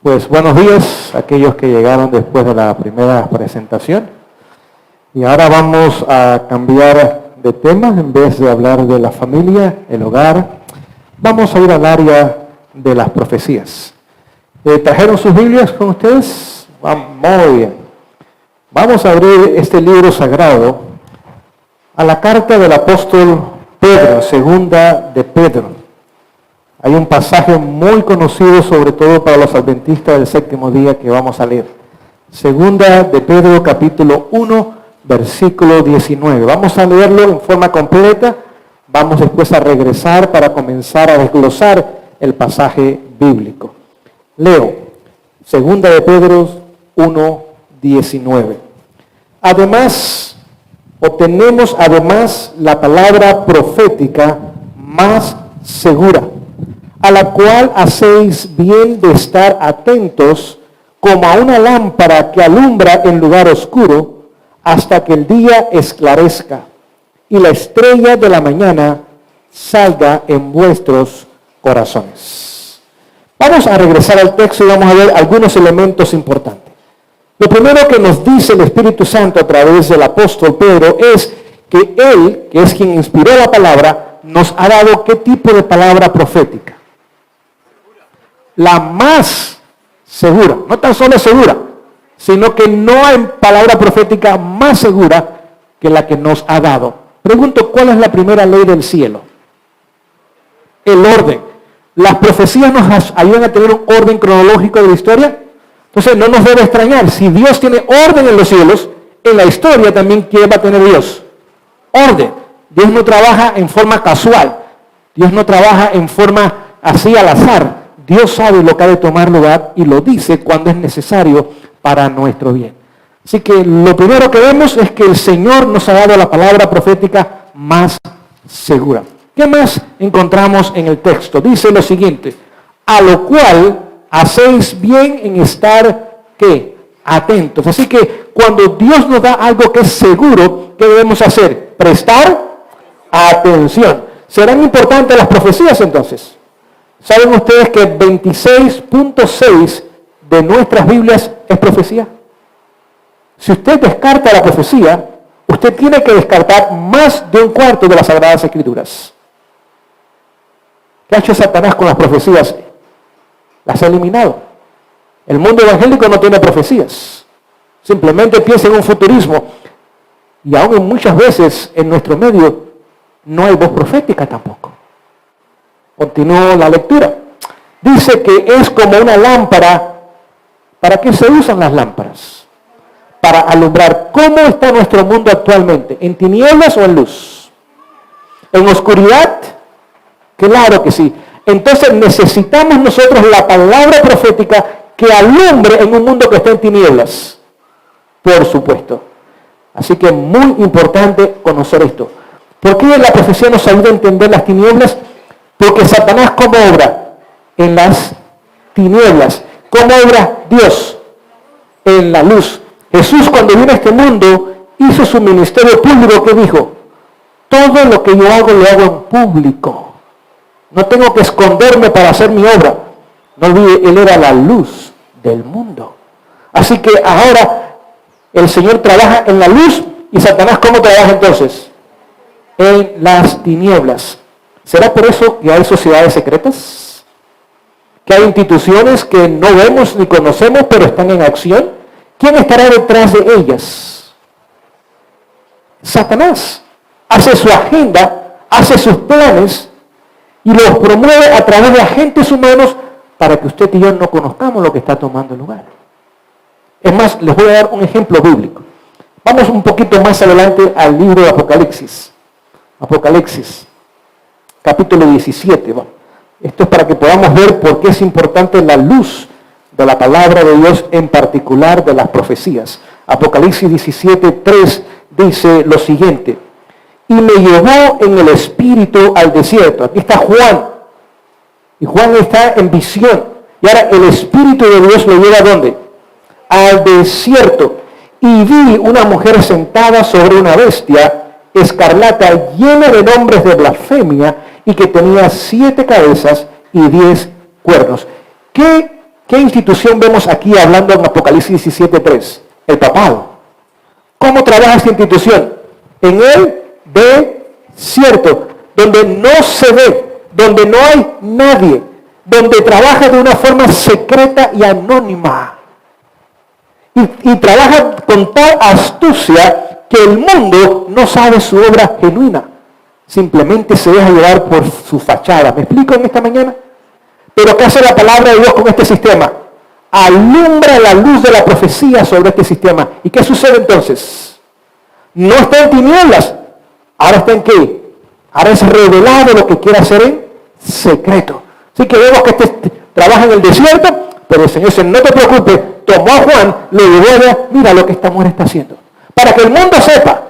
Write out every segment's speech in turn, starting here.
Pues buenos días a aquellos que llegaron después de la primera presentación. Y ahora vamos a cambiar de tema. En vez de hablar de la familia, el hogar, vamos a ir al área de las profecías. ¿Trajeron sus Biblias con ustedes? Muy bien. Vamos a abrir este libro sagrado a la carta del apóstol Pedro, segunda de Pedro. Hay un pasaje muy conocido, sobre todo para los adventistas del séptimo día, que vamos a leer. Segunda de Pedro, capítulo 1, versículo 19. Vamos a leerlo en forma completa. Vamos después a regresar para comenzar a desglosar el pasaje bíblico. Leo, segunda de Pedro 1, 19. Obtenemos la palabra profética más segura, a la cual hacéis bien de estar atentos como a una lámpara que alumbra en lugar oscuro hasta que el día esclarezca y la estrella de la mañana salga en vuestros corazones. Vamos a regresar al texto y vamos a ver algunos elementos importantes. Lo primero que nos dice el Espíritu Santo a través del apóstol Pedro es que él, que es quien inspiró la palabra, nos ha dado ¿qué tipo de palabra profética? La más segura, no tan solo segura, sino que no hay palabra profética más segura que la que nos ha dado. Pregunto, ¿cuál es la primera ley del cielo? El orden. Las profecías nos ayudan a tener un orden cronológico de la historia. Entonces no nos debe extrañar, si Dios tiene orden en los cielos, en la historia también, ¿qué va a tener Dios? Orden. Dios no trabaja en forma casual, Dios no trabaja en forma así al azar. Dios sabe lo que ha de tomar lugar y lo dice cuando es necesario para nuestro bien. Así que lo primero que vemos es que el Señor nos ha dado la palabra profética más segura. ¿Qué más encontramos en el texto? Dice lo siguiente, a lo cual hacéis bien en estar, ¿qué? Atentos. Así que cuando Dios nos da algo que es seguro, ¿qué debemos hacer? Prestar atención. ¿Serán importantes las profecías entonces? ¿Saben ustedes que 26.6 de nuestras Biblias es profecía? Si usted descarta la profecía, usted tiene que descartar más de un cuarto de las Sagradas Escrituras. ¿Qué ha hecho Satanás con las profecías? Las ha eliminado. El mundo evangélico no tiene profecías. Simplemente piensa en un futurismo. Y aún muchas veces en nuestro medio no hay voz profética tampoco. Continúo la lectura. Dice que es como una lámpara. ¿Para qué se usan las lámparas? Para alumbrar. ¿Cómo está nuestro mundo actualmente? ¿En tinieblas o en luz? ¿En oscuridad? Claro que sí. Entonces necesitamos nosotros la palabra profética que alumbre en un mundo que está en tinieblas. Por supuesto. Así que es muy importante conocer esto. ¿Por qué la profecía nos ayuda a entender las tinieblas? Porque Satanás, ¿cómo obra? En las tinieblas. ¿Cómo obra Dios? En la luz. Jesús, cuando vino a este mundo, hizo su ministerio público. ¿Qué dijo? Todo lo que yo hago, lo hago en público. No tengo que esconderme para hacer mi obra. No olvide, Él era la luz del mundo. Así que ahora el Señor trabaja en la luz y Satanás, ¿cómo trabaja entonces? En las tinieblas. ¿Será por eso que hay sociedades secretas? ¿Que hay instituciones que no vemos ni conocemos, pero están en acción? ¿Quién estará detrás de ellas? Satanás. Hace su agenda, hace sus planes y los promueve a través de agentes humanos para que usted y yo no conozcamos lo que está tomando lugar. Es más, les voy a dar un ejemplo bíblico. Vamos un poquito más adelante al libro de Apocalipsis. Apocalipsis, capítulo 17. Esto es para que podamos ver por qué es importante la luz de la palabra de Dios, en particular de las profecías. Apocalipsis 17:3 dice lo siguiente. Y me llevó en el espíritu al desierto. Aquí está Juan. Y Juan está en visión. Y ahora el espíritu de Dios lo lleva ¿a dónde? Al desierto. Y vi una mujer sentada sobre una bestia escarlata llena de nombres de blasfemia y que tenía 7 cabezas y 10 cuernos. ¿Qué ¿Qué institución vemos aquí hablando en Apocalipsis 17:3? El papado. ¿Cómo trabaja esta institución? En el desierto, donde no se ve, donde no hay nadie, donde trabaja de una forma secreta y anónima. Y trabaja con tal astucia que el mundo no sabe su obra genuina. Simplemente se deja llevar por su fachada. ¿Me explico en esta mañana? Pero ¿qué hace la palabra de Dios con este sistema? Alumbra la luz de la profecía sobre este sistema. ¿Y qué sucede entonces? No está en tinieblas. Ahora está en qué? Ahora es revelado lo que quiere hacer en secreto. Así que vemos que este trabaja en el desierto, pero el Señor dice, no te preocupes, tomó a Juan, lo llevó allá, mira lo que esta mujer está haciendo. Para que el mundo sepa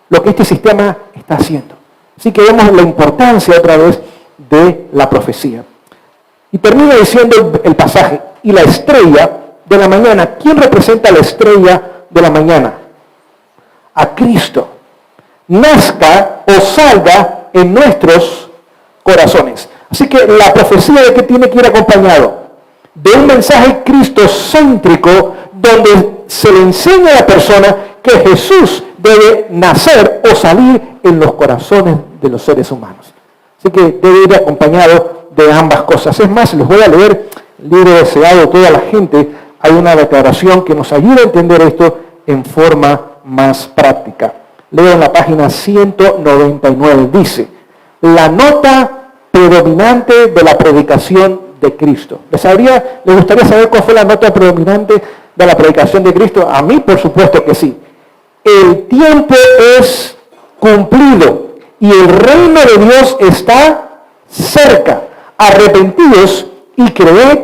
lo que este sistema está haciendo. Así que vemos la importancia otra vez de la profecía. Y termina diciendo el pasaje, y la estrella de la mañana. ¿Quién representa la estrella de la mañana? A Cristo. Nazca o salga en nuestros corazones. Así que la profecía de que tiene que ir acompañado de un mensaje cristocéntrico donde se le enseña a la persona que Jesús debe nacer o salir en los corazones de los seres humanos. Así que debe ir acompañado de ambas cosas. Es más, les voy a leer el libro deseado de toda la gente. Hay una declaración que nos ayuda a entender esto en forma más práctica. Leo en la página 199. Dice, la nota predominante de la predicación de Cristo. ¿Les gustaría saber cuál fue la nota predominante de la predicación de Cristo? A mí, por supuesto que sí. El tiempo es cumplido y el reino de Dios está cerca. Arrepentidos y creed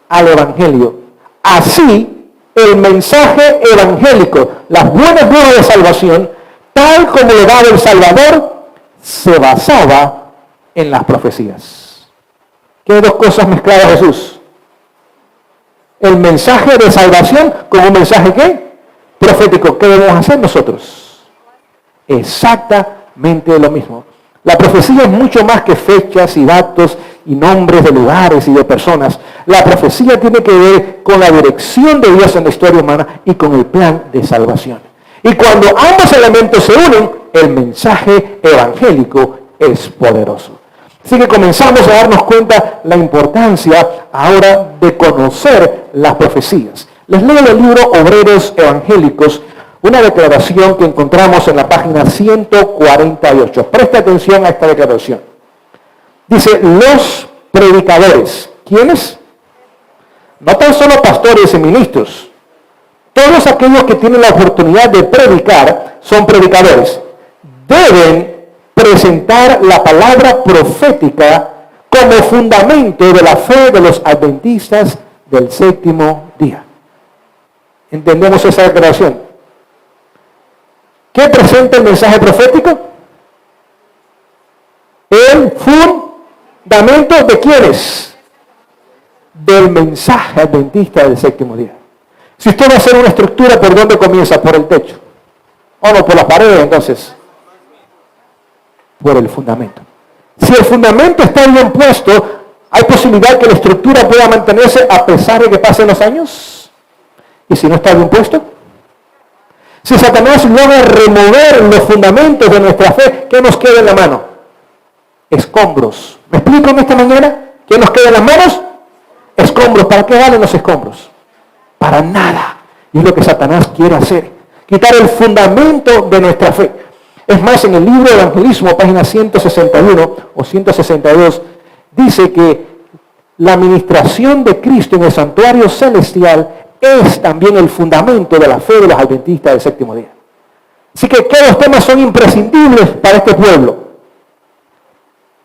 al Evangelio. Así, el mensaje evangélico, las buenas nuevas de salvación, tal como lo daba el Salvador, se basaba en las profecías. ¿Qué dos cosas mezclaba Jesús? El mensaje de salvación con un mensaje ¿qué? Profético. ¿Qué debemos hacer nosotros? Exactamente lo mismo. La profecía es mucho más que fechas y datos y nombres de lugares y de personas. La profecía tiene que ver con la dirección de Dios en la historia humana y con el plan de salvación. Y cuando ambos elementos se unen, el mensaje evangélico es poderoso. Así que comenzamos a darnos cuenta la importancia ahora de conocer las profecías. Les leo el libro Obreros Evangélicos, una declaración que encontramos en la página 148. Presta atención a esta declaración. Dice, los predicadores. ¿Quiénes? No tan solo pastores y ministros. Todos aquellos que tienen la oportunidad de predicar son predicadores. Deben presentar la palabra profética como fundamento de la fe de los adventistas del séptimo día. ¿Entendemos esa declaración? ¿Qué presenta el mensaje profético? El fundamento de quiénes? Del mensaje adventista del séptimo día. Si usted va a hacer una estructura, ¿por dónde comienza? Por el techo. ¿O no? Por las paredes, entonces. Por el fundamento. Si el fundamento está bien puesto, ¿hay posibilidad que la estructura pueda mantenerse a pesar de que pasen los años? ¿Y si no está bien puesto? Si Satanás logra remover los fundamentos de nuestra fe, ¿qué nos queda en la mano? Escombros. ¿Me explico en esta mañana? ¿Qué nos queda en las manos? Escombros. ¿Para qué valen los escombros? Para nada. Y es lo que Satanás quiere hacer. Quitar el fundamento de nuestra fe. Es más, en el libro de Evangelismo, página 161 o 162, dice que la administración de Cristo en el santuario celestial es también el fundamento de la fe de los adventistas del séptimo día. Así que, ¿qué dos temas son imprescindibles para este pueblo?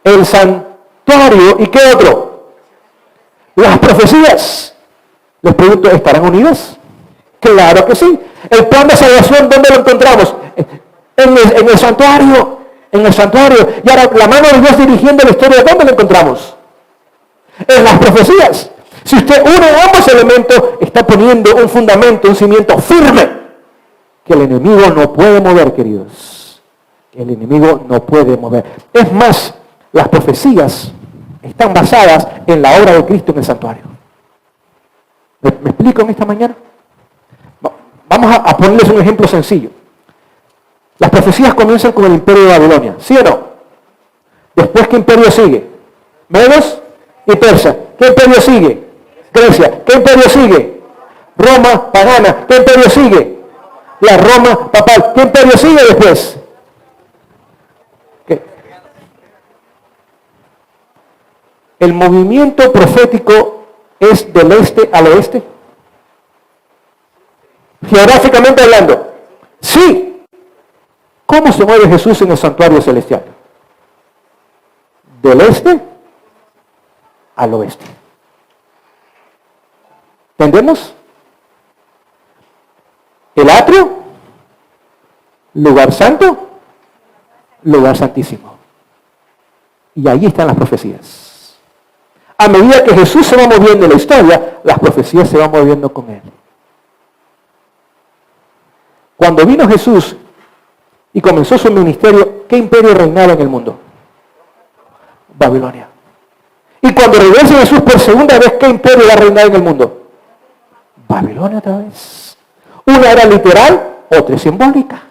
El santuario y ¿qué otro? Las profecías. Les pregunto, ¿estarán unidas? Claro que sí. El plan de salvación, ¿dónde lo encontramos? En el santuario. En el santuario. Y ahora la mano de Dios dirigiendo la historia, ¿dónde lo encontramos? En las profecías. Si usted une ambos elementos, está poniendo un fundamento, un cimiento firme que el enemigo no puede mover, queridos. El enemigo no puede mover. Es más, las profecías están basadas en la obra de Cristo en el santuario. ¿Me explico en esta mañana? Vamos a ponerles un ejemplo sencillo. Las profecías comienzan con el imperio de Babilonia, ¿sí o no? Después, ¿qué imperio sigue? Medos y Persia. ¿Qué imperio sigue? Grecia. ¿Qué imperio sigue? Roma pagana. ¿Qué imperio sigue? La Roma papal. ¿Qué imperio sigue después? ¿Qué? El movimiento profético es del este al oeste. Geográficamente hablando. Sí. ¿Cómo se mueve Jesús en el santuario celestial? Del este al oeste. ¿Entendemos? El atrio, lugar santo, lugar santísimo. Y ahí están las profecías. A medida que Jesús se va moviendo en la historia, las profecías se van moviendo con él. Cuando vino Jesús y comenzó su ministerio, ¿qué imperio reinaba en el mundo? Babilonia. Y cuando regresa Jesús por segunda vez, ¿qué imperio va a reinar en el mundo? Babilonia otra vez. Una era literal, otra es simbólica.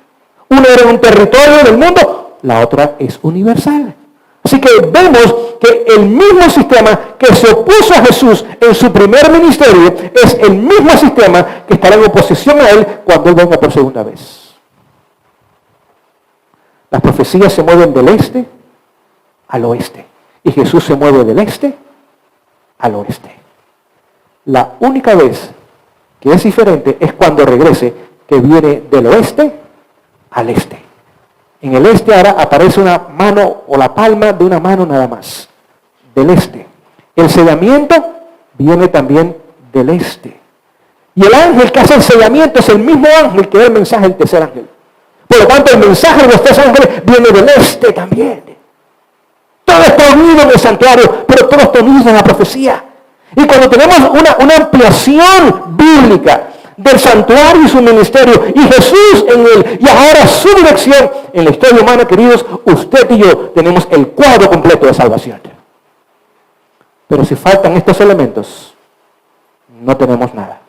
Una era un territorio del mundo, la otra es universal. Así que vemos que el mismo sistema que se opuso a Jesús en su primer ministerio es el mismo sistema que estará en oposición a él cuando él venga por segunda vez. Las profecías se mueven del este al oeste. Y Jesús se mueve del este al oeste. La única vez que es diferente es cuando regrese, que viene del oeste al este. En el este ahora aparece una mano o la palma de una mano nada más. Del este. El sellamiento viene también del este. Y el ángel que hace el sellamiento es el mismo ángel que da el mensaje del tercer ángel. Por lo tanto, el mensaje de los tres ángeles viene del este también. Todo está unido en el santuario, pero todo está unido en la profecía. Y cuando tenemos una ampliación bíblica del santuario y su ministerio, y Jesús en él, y ahora su dirección en la historia humana, queridos, usted y yo tenemos el cuadro completo de salvación. Pero si faltan estos elementos, no tenemos nada.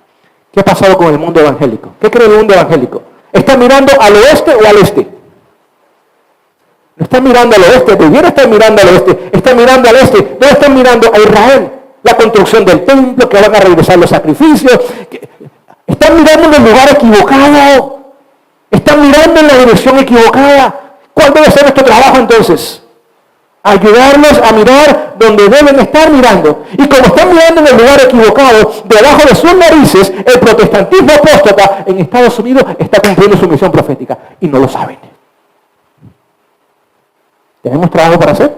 ¿Qué ha pasado con el mundo evangélico? ¿Qué cree el mundo evangélico? ¿Está mirando al oeste o al este? No está mirando al oeste, debiera estar mirando al oeste, está mirando al este, debe estar mirando a Israel, la construcción del templo, que van a regresar los sacrificios. Están mirando en el lugar equivocado, están mirando en la dirección equivocada. ¿Cuál debe ser nuestro trabajo entonces? Ayudarlos a mirar donde deben estar mirando. Y como están mirando en el lugar equivocado, debajo de sus narices, el protestantismo apóstata en Estados Unidos está cumpliendo su misión profética y no lo saben. ¿Tenemos trabajo para hacer?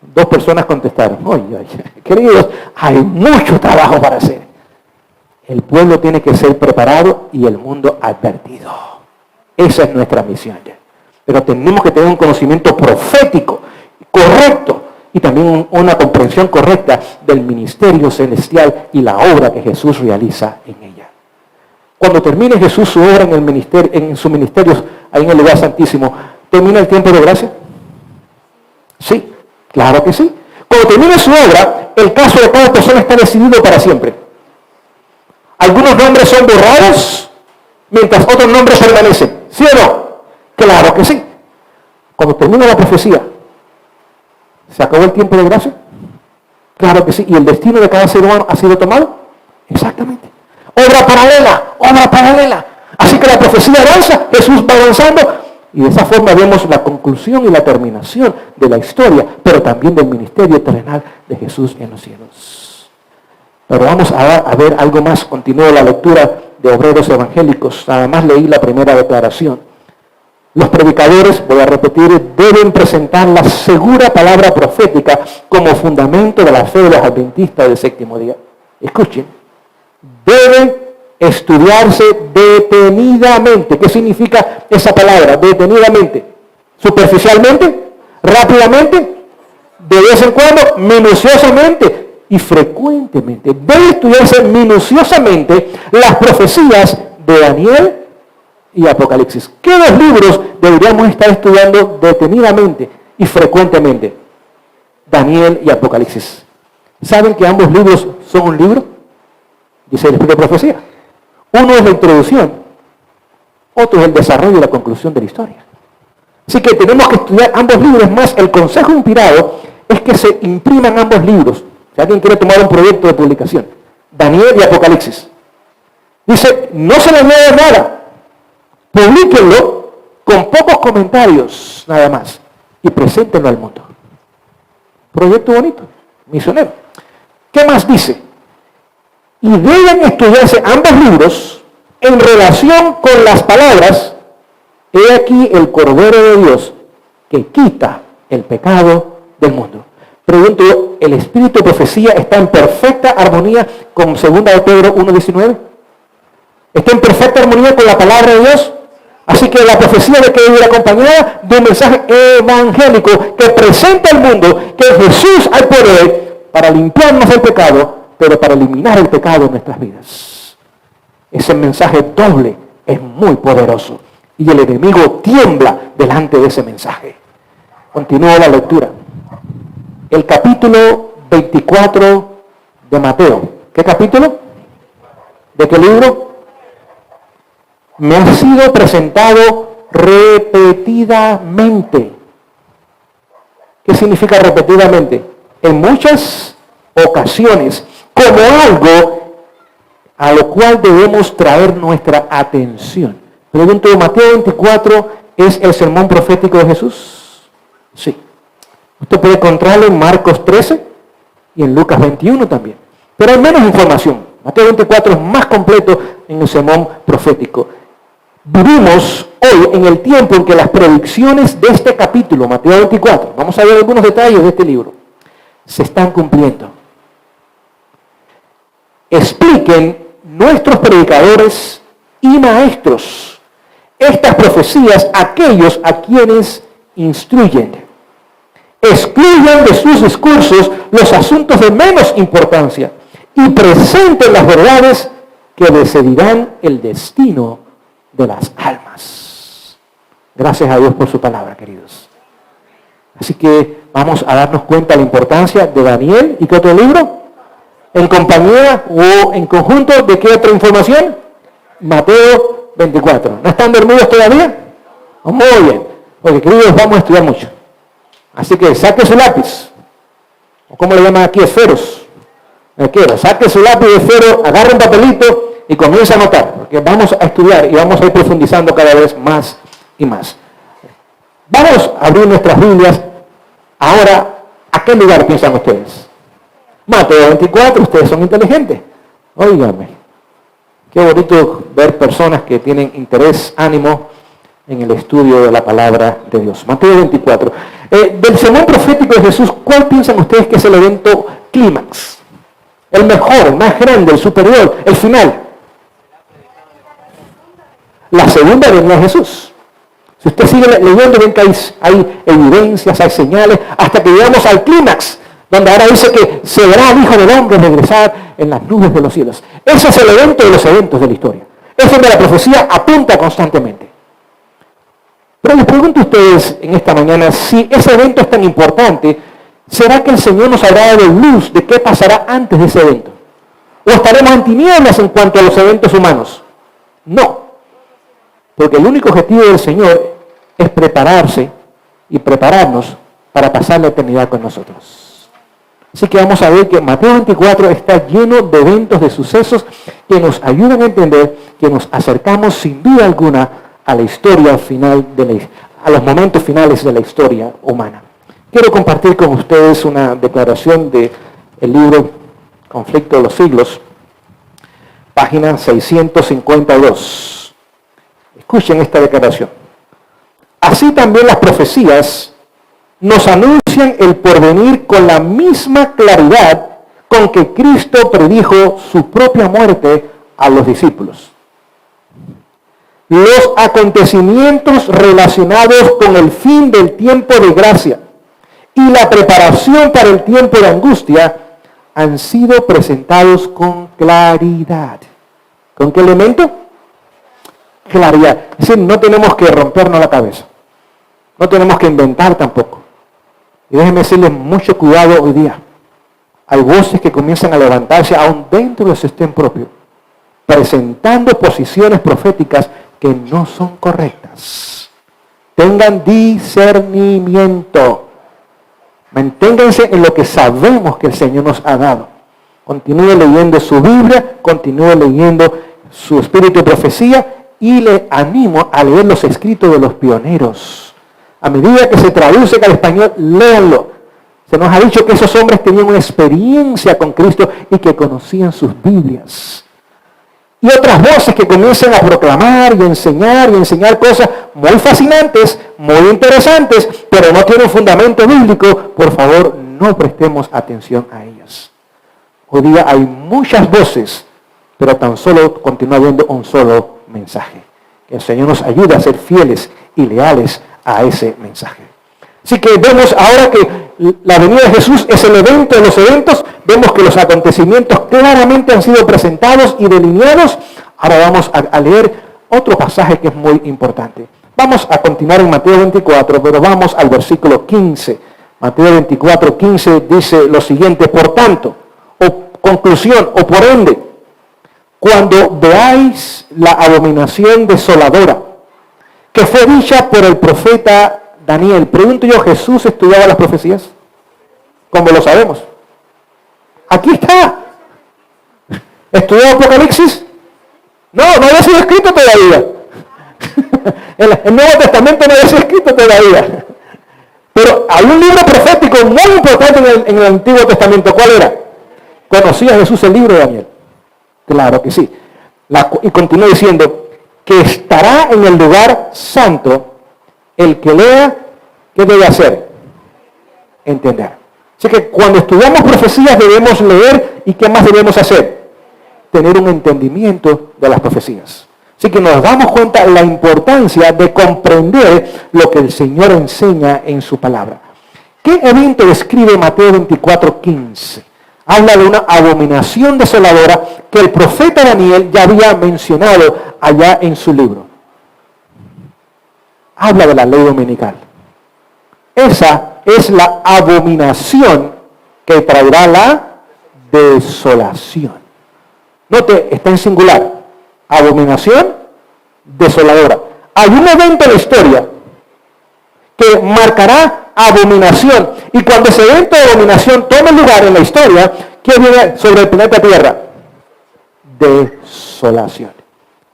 2 personas contestaron. Oye, queridos, hay mucho trabajo para hacer. El pueblo tiene que ser preparado y el mundo advertido. Esa es nuestra misión. Pero tenemos que tener un conocimiento profético, correcto, y también una comprensión correcta del ministerio celestial y la obra que Jesús realiza en ella. Cuando termine Jesús su obra en su ministerio, ahí en el lugar santísimo, ¿termina el tiempo de gracia? Sí, claro que sí. Cuando termine su obra, el caso de cada persona está decidido para siempre. Algunos nombres son borrados, mientras otros nombres permanecen. ¿Sí o no? Claro que sí. Cuando termina la profecía, ¿se acabó el tiempo de gracia? Claro que sí. ¿Y el destino de cada ser humano ha sido tomado? Exactamente. Obra paralela, obra paralela. Así que la profecía avanza, Jesús va avanzando, y de esa forma vemos la conclusión y la terminación de la historia, pero también del ministerio terrenal de Jesús en los cielos. Pero vamos a ver algo más. Continúo la lectura de Obreros Evangélicos. Nada más leí la primera declaración. Los predicadores, voy a repetir, deben presentar la segura palabra profética como fundamento de la fe de los adventistas del séptimo día. Escuchen, debe estudiarse detenidamente. ¿Qué significa esa palabra? Detenidamente. Superficialmente, rápidamente, de vez en cuando, minuciosamente y frecuentemente. Debe estudiarse minuciosamente las profecías de Daniel y Apocalipsis. ¿Qué 2 libros deberíamos estar estudiando detenidamente y frecuentemente? Daniel y Apocalipsis. ¿Saben que ambos libros son un libro? dice el Espíritu de Profecía. Uno es la introducción, otro es el desarrollo y la conclusión de la historia. Así que tenemos que estudiar ambos libros, más el consejo inspirado es que se impriman ambos libros. Si alguien quiere tomar un proyecto de publicación, Daniel y Apocalipsis. Dice, no se le añade nada, publíquenlo con pocos comentarios nada más y preséntenlo al mundo. Proyecto bonito, misionero. ¿Qué más dice? Y deben estudiarse ambos libros en relación con las palabras, he aquí el Cordero de Dios que quita el pecado del mundo. Pregunto, ¿el espíritu de profecía está en perfecta armonía con 2 de Pedro 1:19? ¿Está en perfecta armonía con la palabra de Dios? Así que la profecía de que debe ir acompañada de un mensaje evangélico que presenta al mundo que Jesús hay poder para limpiarnos del pecado, pero para eliminar el pecado en nuestras vidas. Ese mensaje doble es muy poderoso y el enemigo tiembla delante de ese mensaje. Continúo la lectura. El capítulo 24 de Mateo. ¿Qué capítulo? ¿De qué libro? Me ha sido presentado repetidamente. ¿Qué significa repetidamente? En muchas ocasiones, como algo a lo cual debemos traer nuestra atención. Pregunto, ¿Mateo 24 es el sermón profético de Jesús? Sí. Usted puede encontrarlo en Marcos 13 y en Lucas 21 también. Pero hay menos información. Mateo 24 es más completo en el sermón profético. Vivimos hoy en el tiempo en que las predicciones de este capítulo, Mateo 24, vamos a ver algunos detalles de este libro, se están cumpliendo. Expliquen nuestros predicadores y maestros estas profecías a aquellos a quienes instruyen. Excluyan de sus discursos los asuntos de menos importancia y presenten las verdades que decidirán el destino de las almas. Gracias a Dios por su palabra, queridos. Así que vamos a darnos cuenta de la importancia de Daniel. ¿Y qué otro libro? ¿En compañía o en conjunto de qué otra información? Mateo 24. ¿No están dormidos todavía? Muy bien. Porque, queridos, vamos a estudiar mucho. Así que saque su lápiz. ¿O cómo le llaman aquí? Esferos. Saque su lápiz de esfero, agarre un papelito y comienza a anotar. Porque vamos a estudiar y vamos a ir profundizando cada vez más y más. Vamos a abrir nuestras Biblias. Ahora, ¿a qué lugar piensan ustedes? Mateo 24, ustedes son inteligentes. Óigame, qué bonito ver personas que tienen interés, ánimo en el estudio de la palabra de Dios. Mateo 24. Del sermón profético de Jesús, ¿cuál piensan ustedes que es el evento clímax? El mejor, el más grande, el superior, el final. La segunda venida de Jesús. Si usted sigue leyendo, ven que hay evidencias, hay señales, hasta que llegamos al clímax, donde ahora dice que se verá al Hijo del Hombre regresar en las nubes de los cielos. Ese es el evento de los eventos de la historia. Es donde la profecía apunta constantemente. Pero les pregunto a ustedes en esta mañana, si ese evento es tan importante, ¿será que el Señor nos habrá dado luz de qué pasará antes de ese evento? ¿O estaremos en tinieblas en cuanto a los eventos humanos? No. Porque el único objetivo del Señor es prepararse y prepararnos para pasar la eternidad con nosotros. Así que vamos a ver que Mateo 24 está lleno de eventos, de sucesos que nos ayudan a entender que nos acercamos sin duda alguna a la historia final, a los momentos finales de la historia humana. Quiero compartir con ustedes una declaración del libro Conflicto de los Siglos, página 652. Escuchen esta declaración. Así también las profecías nos anuncian el porvenir con la misma claridad con que Cristo predijo su propia muerte a los discípulos. Los acontecimientos relacionados con el fin del tiempo de gracia y la preparación para el tiempo de angustia han sido presentados con claridad. ¿Con qué elemento? Claridad. Es decir, no tenemos que rompernos la cabeza. No tenemos que inventar tampoco. Y déjenme decirles mucho cuidado hoy día. Hay voces que comienzan a levantarse aún dentro del sistema propio presentando posiciones proféticas que no son correctas. Tengan discernimiento. Manténganse en lo que sabemos que el Señor nos ha dado. Continúe leyendo su Biblia, continúe leyendo su espíritu de profecía y le animo a leer los escritos de los pioneros. A medida que se traduce al español, léanlo. Se nos ha dicho que esos hombres tenían una experiencia con Cristo y que conocían sus Biblias. Y otras voces que comienzan a proclamar y enseñar cosas muy fascinantes, muy interesantes, pero no tienen fundamento bíblico. Por favor, no prestemos atención a ellas. Hoy día hay muchas voces, pero tan solo continúa habiendo un solo mensaje. Que el Señor nos ayude a ser fieles y leales a ese mensaje. Así que vemos ahora que la venida de Jesús es el evento de los eventos. Vemos que los acontecimientos claramente han sido presentados y delineados. Ahora vamos a leer otro pasaje que es muy importante. Vamos a continuar en Mateo 24, pero vamos al versículo 15. Mateo 24, 15 dice lo siguiente: por tanto, o conclusión, o por ende, cuando veáis la abominación desoladora que fue dicha por el profeta Daniel. Pregunto yo, ¿Jesús estudiaba las profecías? Como lo sabemos. Aquí está. ¿Estudió Apocalipsis? No había sido escrito todavía. El Nuevo Testamento no había sido escrito todavía. Pero hay un libro profético muy importante en el Antiguo Testamento. ¿Cuál era? ¿Conocía Jesús el libro de Daniel? Claro que sí. Y continúa diciendo que estará en el lugar santo el que lea. ¿Qué debe hacer? Entender. Así que cuando estudiamos profecías debemos leer, y ¿qué más debemos hacer? Tener un entendimiento de las profecías. Así que nos damos cuenta de la importancia de comprender lo que el Señor enseña en su palabra. ¿Qué evento describe Mateo 24:15? Habla de una abominación desoladora que el profeta Daniel ya había mencionado allá en su libro. Habla de la ley dominical. Esa es la abominación que traerá la desolación. Note, está en singular. Abominación desoladora. Hay un evento en la historia que marcará abominación. Y cuando ese evento de abominación tome lugar en la historia, ¿qué viene sobre el planeta Tierra? Desolación.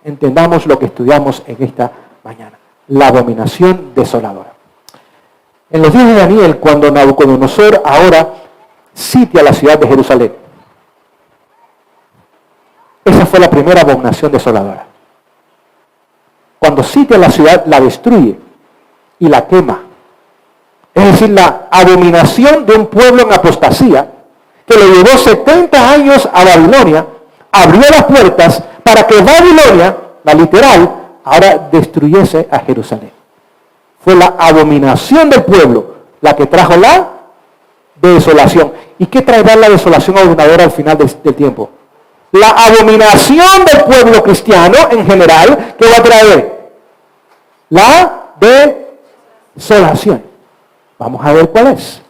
Entendamos lo que estudiamos en esta mañana. La abominación desoladora. En los días de Daniel, cuando Nabucodonosor ahora sitia la ciudad de Jerusalén, esa fue la primera abominación desoladora. Cuando sitia la ciudad, la destruye y la quema. Es decir, la abominación de un pueblo en apostasía que le llevó 70 años a Babilonia, abrió las puertas para que Babilonia, la literal, ahora destruyese a Jerusalén. Fue la abominación del pueblo la que trajo la desolación. ¿Y qué traerá la desolación abrumadora al final del tiempo? La abominación del pueblo cristiano en general, ¿qué va a traer? La desolación. Vamos a ver cuál es.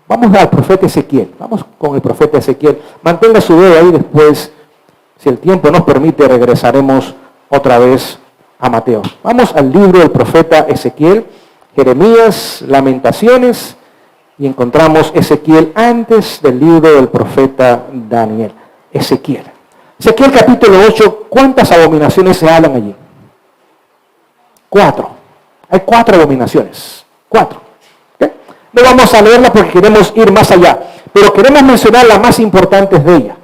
Vamos al profeta Ezequiel. Vamos con el profeta Ezequiel. Mantenga su dedo ahí, después, si el tiempo nos permite, regresaremos otra vez a Mateo. Vamos al libro del profeta Ezequiel, Jeremías, Lamentaciones, y encontramos Ezequiel antes del libro del profeta Daniel. Ezequiel. Ezequiel capítulo 8, ¿cuántas abominaciones se hablan allí? 4. Hay 4 abominaciones. 4. ¿Okay? No vamos a leerla porque queremos ir más allá, pero queremos mencionar las más importantes de ellas.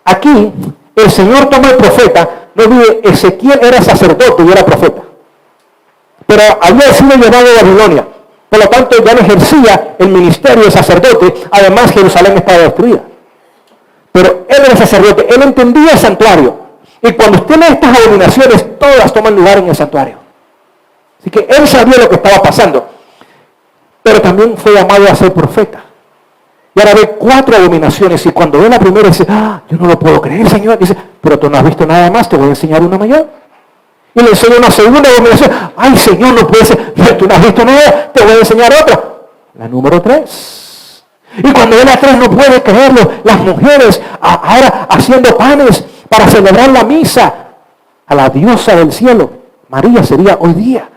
Aquí, el Señor tomó el profeta. No olvide, Ezequiel era sacerdote y era profeta. Pero había sido llevado a Babilonia. Por lo tanto, ya no ejercía el ministerio de sacerdote. Además, Jerusalén estaba destruida. Pero él era sacerdote. Él entendía el santuario. Y cuando usted lee estas abominaciones, todas toman lugar en el santuario. Así que él sabía lo que estaba pasando. Pero también fue llamado a ser profeta. Y ahora ve 4 abominaciones. Y cuando ve la primera dice, yo no lo puedo creer, Señor. Dice, pero tú no has visto nada más, te voy a enseñar una mayor. Y le enseña una segunda abominación. Ay, Señor, no puede ser. Pero tú no has visto nada, te voy a enseñar otra. La número 3. Y cuando ve la 3 no puede creerlo. Las mujeres ahora haciendo panes para celebrar la misa a la diosa del cielo. María sería hoy día.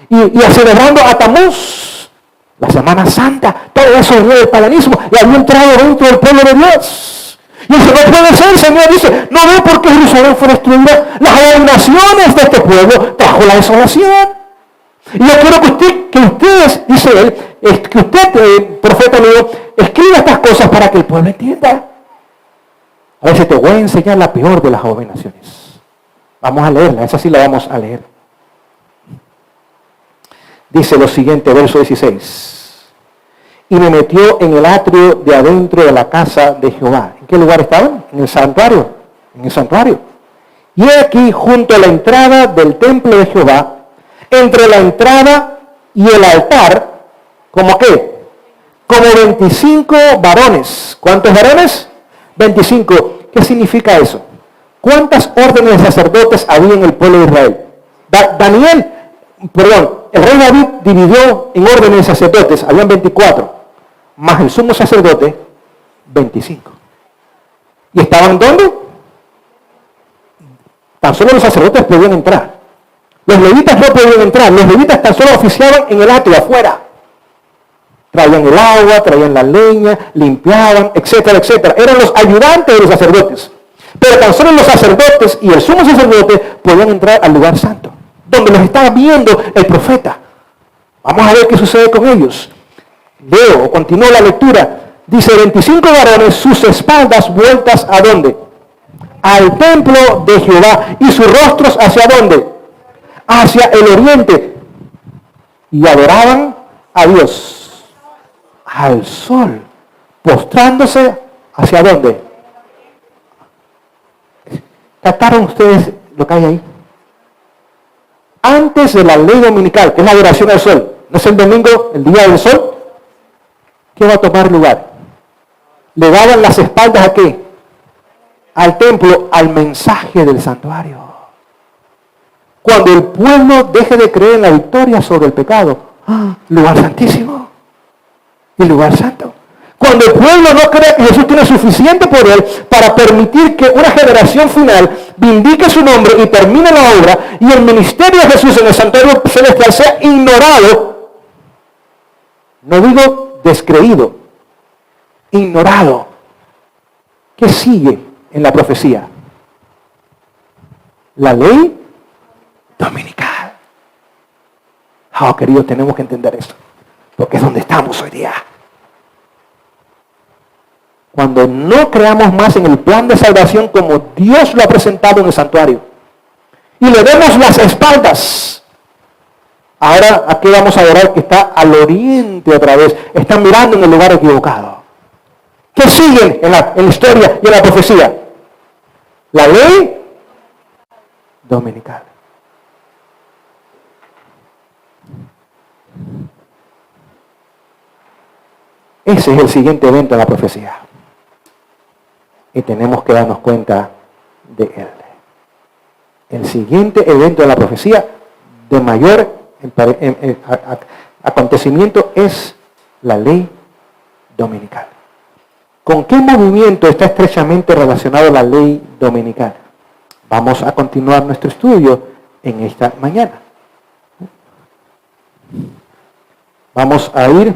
Y celebrando a Tamuz, la Semana Santa. Todo eso venía del paganismo y había entrado dentro del pueblo de Dios. Y eso no puede ser, el Señor dice, no ve por qué Jerusalén fue destruida. Las abominaciones de este pueblo trajo la desolación. Y yo quiero que ustedes, dice él, que usted, profeta mío, escriba estas cosas para que el pueblo entienda. A veces te voy a enseñar la peor de las abominaciones. Vamos a leerla, esa sí la vamos a leer. Dice lo siguiente, verso 16. Y me metió en el atrio de adentro de la casa de Jehová. ¿En qué lugar estaban? En el santuario. En el santuario. Y aquí, junto a la entrada del templo de Jehová, entre la entrada y el altar, ¿cómo qué? Como 25 varones. ¿Cuántos varones? 25. ¿Qué significa eso? ¿Cuántas órdenes de sacerdotes había en el pueblo de Israel? El rey David dividió en órdenes de sacerdotes, habían 24, más el sumo sacerdote, 25. ¿Y estaban dónde? Tan solo los sacerdotes podían entrar. Los levitas no podían entrar, los levitas tan solo oficiaban en el atrio, afuera. Traían el agua, traían la leña, limpiaban, etcétera, etcétera. Eran los ayudantes de los sacerdotes. Pero tan solo los sacerdotes y el sumo sacerdote podían entrar al lugar santo, donde los estaba viendo el profeta. Vamos a ver qué sucede con ellos. Leo, o continúo la lectura. Dice, 25 varones, sus espaldas vueltas ¿a dónde? Al templo de Jehová, y sus rostros ¿hacia dónde? Hacia el oriente. Y adoraban a Dios, al sol, postrándose ¿hacia dónde? ¿Captaron ustedes lo que hay ahí? Antes de la ley dominical, que es la adoración al sol, ¿no es el domingo, el día del sol? ¿Qué va a tomar lugar? Le daban las espaldas ¿a qué? Al templo, al mensaje del santuario. Cuando el pueblo deje de creer en la victoria sobre el pecado, lugar santísimo, el lugar santo. Cuando el pueblo no cree que Jesús tiene suficiente poder para permitir que una generación final vindique su nombre y termine la obra, y el ministerio de Jesús en el santuario celestial sea ignorado, no digo descreído, ignorado. ¿Qué sigue en la profecía? La ley dominical. Oh, queridos, tenemos que entender esto, porque es donde estamos hoy día. Cuando no creamos más en el plan de salvación como Dios lo ha presentado en el santuario, y le demos las espaldas. Ahora aquí vamos a adorar que está al oriente otra vez. Están mirando en el lugar equivocado. ¿Qué siguen en la historia y en la profecía? La ley dominical. Ese es el siguiente evento de la profecía. Y tenemos que darnos cuenta de él. El siguiente evento de la profecía de mayor acontecimiento es la ley dominical. ¿Con qué movimiento está estrechamente relacionado la ley dominical? Vamos a continuar nuestro estudio en esta mañana. Vamos a ir,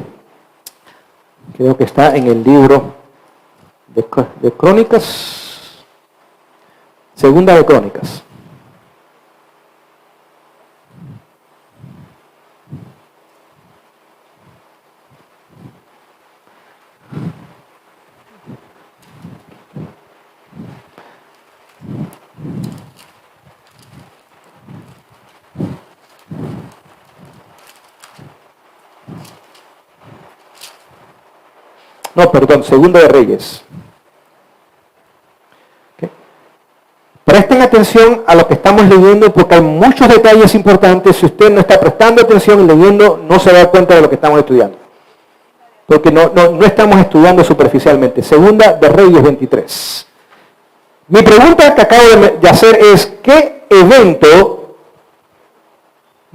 creo que está en el libro de Crónicas, segunda de Crónicas. No, perdón, Segunda de Reyes. ¿Okay? Presten atención a lo que estamos leyendo porque hay muchos detalles importantes. Si usted no está prestando atención y leyendo, no se da cuenta de lo que estamos estudiando. Porque no estamos estudiando superficialmente. Segunda de Reyes 23. Mi pregunta que acabo de hacer es, ¿qué evento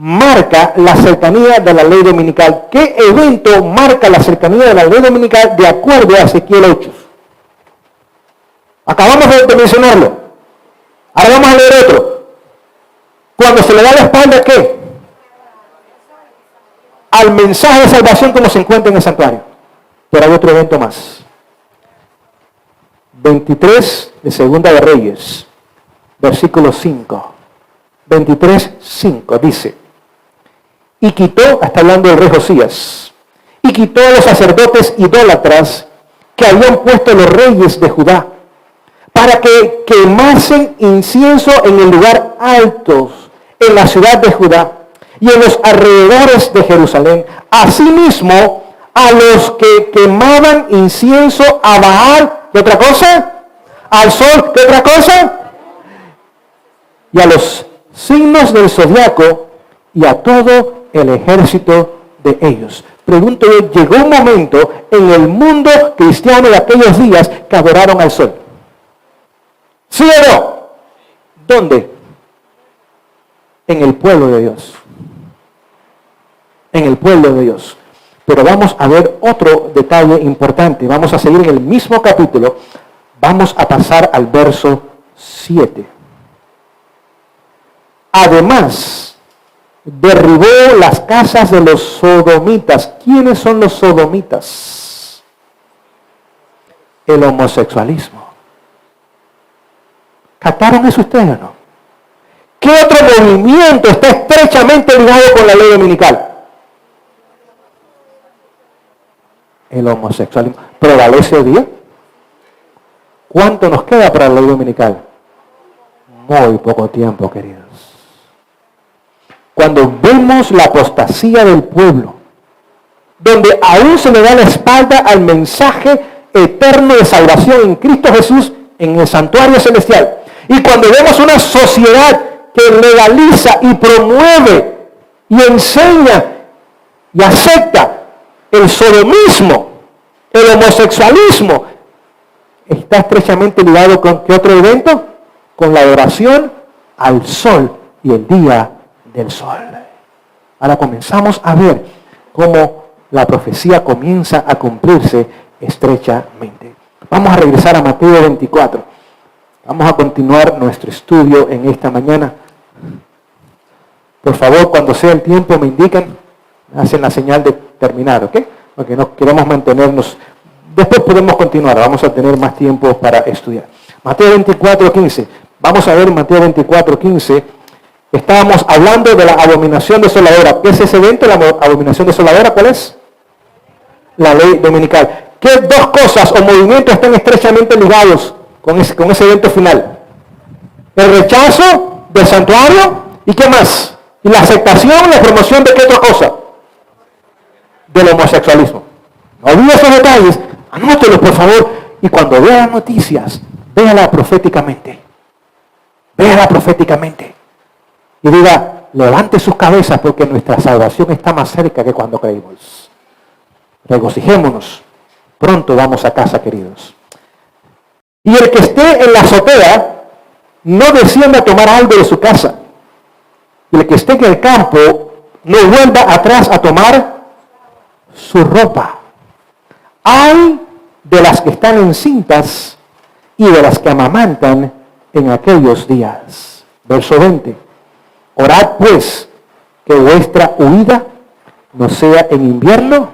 marca la cercanía de la ley dominical? ¿Qué evento marca la cercanía de la ley dominical de acuerdo a Ezequiel 8? Acabamos de mencionarlo. leer otro. Cuando se le da la espalda, ¿qué? Al mensaje de salvación como se encuentra en el santuario. Pero hay otro evento más. 23 de Segunda de Reyes, versículo 5. 23:5 dice, y quitó, está hablando del rey Josías, y quitó a los sacerdotes idólatras que habían puesto los reyes de Judá, para que quemasen incienso en el lugar alto, en la ciudad de Judá y en los alrededores de Jerusalén. Asimismo, a los que quemaban incienso a Baal, ¿qué otra cosa? Al sol, ¿qué otra cosa? Y a los signos del zodiaco y a todo el ejército de ellos. Pregunto yo, llegó un momento en el mundo cristiano de aquellos días que adoraron al sol. ¿Sí o no? ¿Dónde? En el pueblo de Dios. En el pueblo de Dios. Pero vamos a ver otro detalle importante. Vamos a seguir en el mismo capítulo. Vamos a pasar al verso 7. Además, derribó las casas de los sodomitas. ¿Quiénes son los sodomitas? El homosexualismo. ¿Captaron eso ustedes o no? ¿Qué otro movimiento está estrechamente ligado con la ley dominical? El homosexualismo. ¿Prevalece hoy día? ¿Cuánto nos queda para la ley dominical? Muy poco tiempo, queridos. Cuando vemos la apostasía del pueblo, donde aún se le da la espalda al mensaje eterno de salvación en Cristo Jesús en el santuario celestial, y cuando vemos una sociedad que legaliza y promueve y enseña y acepta el sodomismo, el homosexualismo, está estrechamente ligado con ¿qué otro evento? Con la adoración al sol y el día del sol. Ahora comenzamos a ver cómo la profecía comienza a cumplirse estrechamente. Vamos a regresar a Mateo 24. Vamos a continuar nuestro estudio en esta mañana. Por favor, cuando sea el tiempo me indican, hacen la señal de terminar, ¿ok? Porque no queremos mantenernos. Después podemos continuar, vamos a tener más tiempo para estudiar. Mateo 24:15. Vamos a ver Mateo 24:15. Estábamos hablando de la abominación desoladora. ¿Qué es ese evento, la abominación desoladora? ¿Cuál es? La ley dominical. ¿Qué dos cosas o movimientos están estrechamente ligados con ese evento final? El rechazo del santuario y ¿qué más? Y la aceptación, la promoción de ¿qué otra cosa? Del homosexualismo. No olvide esos detalles, anótelos por favor. Y cuando vea las noticias, véala proféticamente. Véala proféticamente. Y diga, levante sus cabezas porque nuestra salvación está más cerca que cuando creímos. Regocijémonos. Pronto vamos a casa, queridos. Y el que esté en la azotea, no descienda a tomar algo de su casa. Y el que esté en el campo, no vuelva atrás a tomar su ropa. Hay de las que están encintas y de las que amamantan en aquellos días. Verso 20. Orad pues que vuestra huida no sea en invierno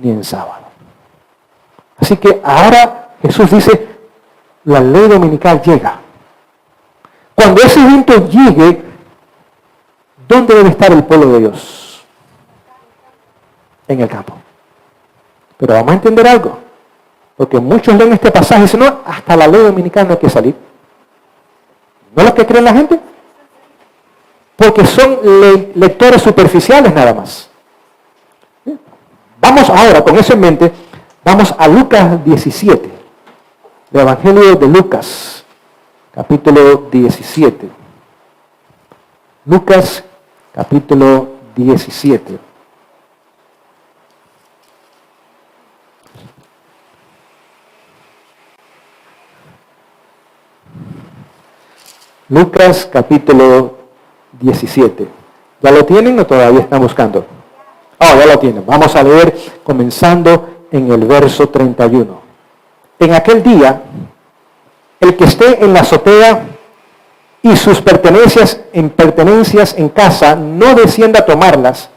ni en sábado. Así que ahora Jesús dice, la ley dominical llega. Cuando ese evento llegue, ¿dónde debe estar el pueblo de Dios? En el campo. Pero vamos a entender algo. Porque muchos leen este pasaje y dicen, no, hasta la ley dominical no hay que salir. ¿No es lo que cree la gente? Porque son lectores superficiales nada más. Vamos ahora, con eso en mente, vamos a Lucas 17. El Evangelio de Lucas, capítulo 17. Lucas, capítulo 17. Lucas, capítulo 17. ¿Ya lo tienen o todavía están buscando? Oh, ya lo tienen. Vamos a leer comenzando en el verso 31. En aquel día, el que esté en la azotea, y sus pertenencias en casa no descienda a tomarlas,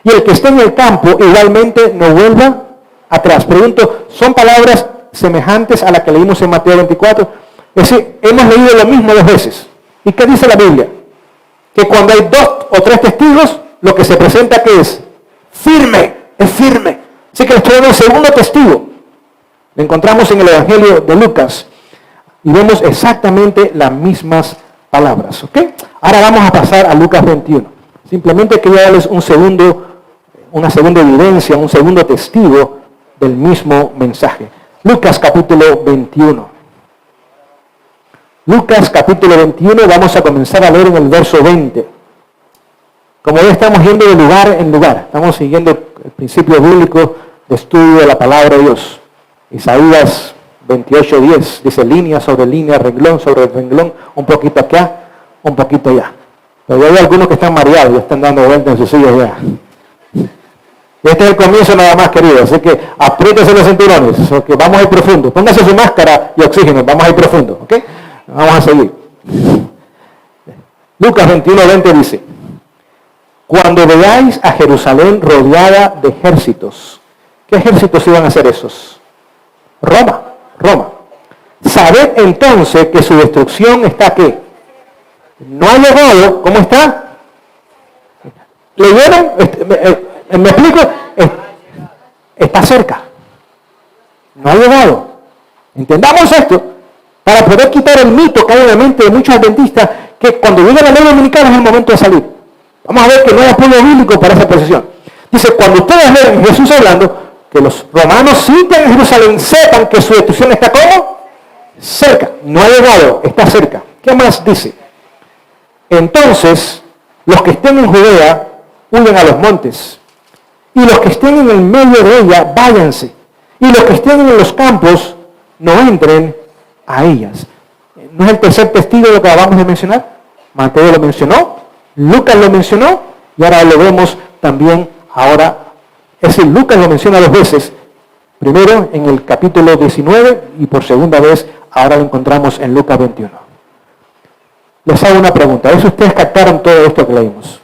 y el que esté en el campo igualmente no vuelva atrás. Pregunto, ¿son palabras semejantes a las que leímos en Mateo 24? Es decir, hemos leído lo mismo 2 veces. ¿Y qué dice la Biblia? Que cuando hay 2 o 3 testigos, lo que se presenta que es firme, es firme. Así que les traigo el segundo testigo. Lo encontramos en el Evangelio de Lucas y vemos exactamente las mismas palabras. ¿Ok? Ahora vamos a pasar a Lucas 21. Simplemente quería darles una segunda evidencia, un segundo testigo del mismo mensaje. Lucas capítulo 21. Lucas capítulo 21, vamos a comenzar a leer en el verso 20. Como ya estamos yendo de lugar en lugar, estamos siguiendo el principio bíblico de estudio de la palabra de Dios. Isaías 28:10 dice línea sobre línea, renglón sobre renglón, un poquito acá, un poquito allá. Pero hay algunos que están mareados, ya están dando vueltas en sus sillas ya. Este es el comienzo nada más, queridos, así que apriétense los cinturones, porque vamos a ir profundo. Póngase su máscara y oxígeno, vamos a ir profundo, ¿ok? Vamos a seguir. Lucas 21:20 dice, cuando veáis a Jerusalén rodeada de ejércitos, ¿qué ejércitos iban a ser esos? Roma. Sabed entonces que su destrucción está ¿qué? No ha llegado, ¿cómo está? ¿Leyeron? ¿Me explico? Está cerca. No ha llegado. Entendamos esto para poder quitar el mito que hay en la mente de muchos adventistas que cuando llega la ley dominical es el momento de salir. Vamos a ver que no hay apoyo bíblico para esa posición. Dice, cuando ustedes ven a Jesús hablando, que los romanos sitian en Jerusalén, sepan que su destrucción está ¿cómo? Cerca. No ha llegado, está cerca. ¿Qué más dice? Entonces, los que estén en Judea, huyan a los montes. Y los que estén en el medio de ella, váyanse. Y los que estén en los campos, no entren a ellas. ¿No es el tercer testigo de lo que acabamos de mencionar? Mateo lo mencionó, Lucas lo mencionó, y ahora lo vemos también ahora. Es decir, Lucas lo menciona 2 veces. Primero en el capítulo 19 y por segunda vez ahora lo encontramos en Lucas 21. Les hago una pregunta. ¿Es ustedes captaron todo esto que leímos?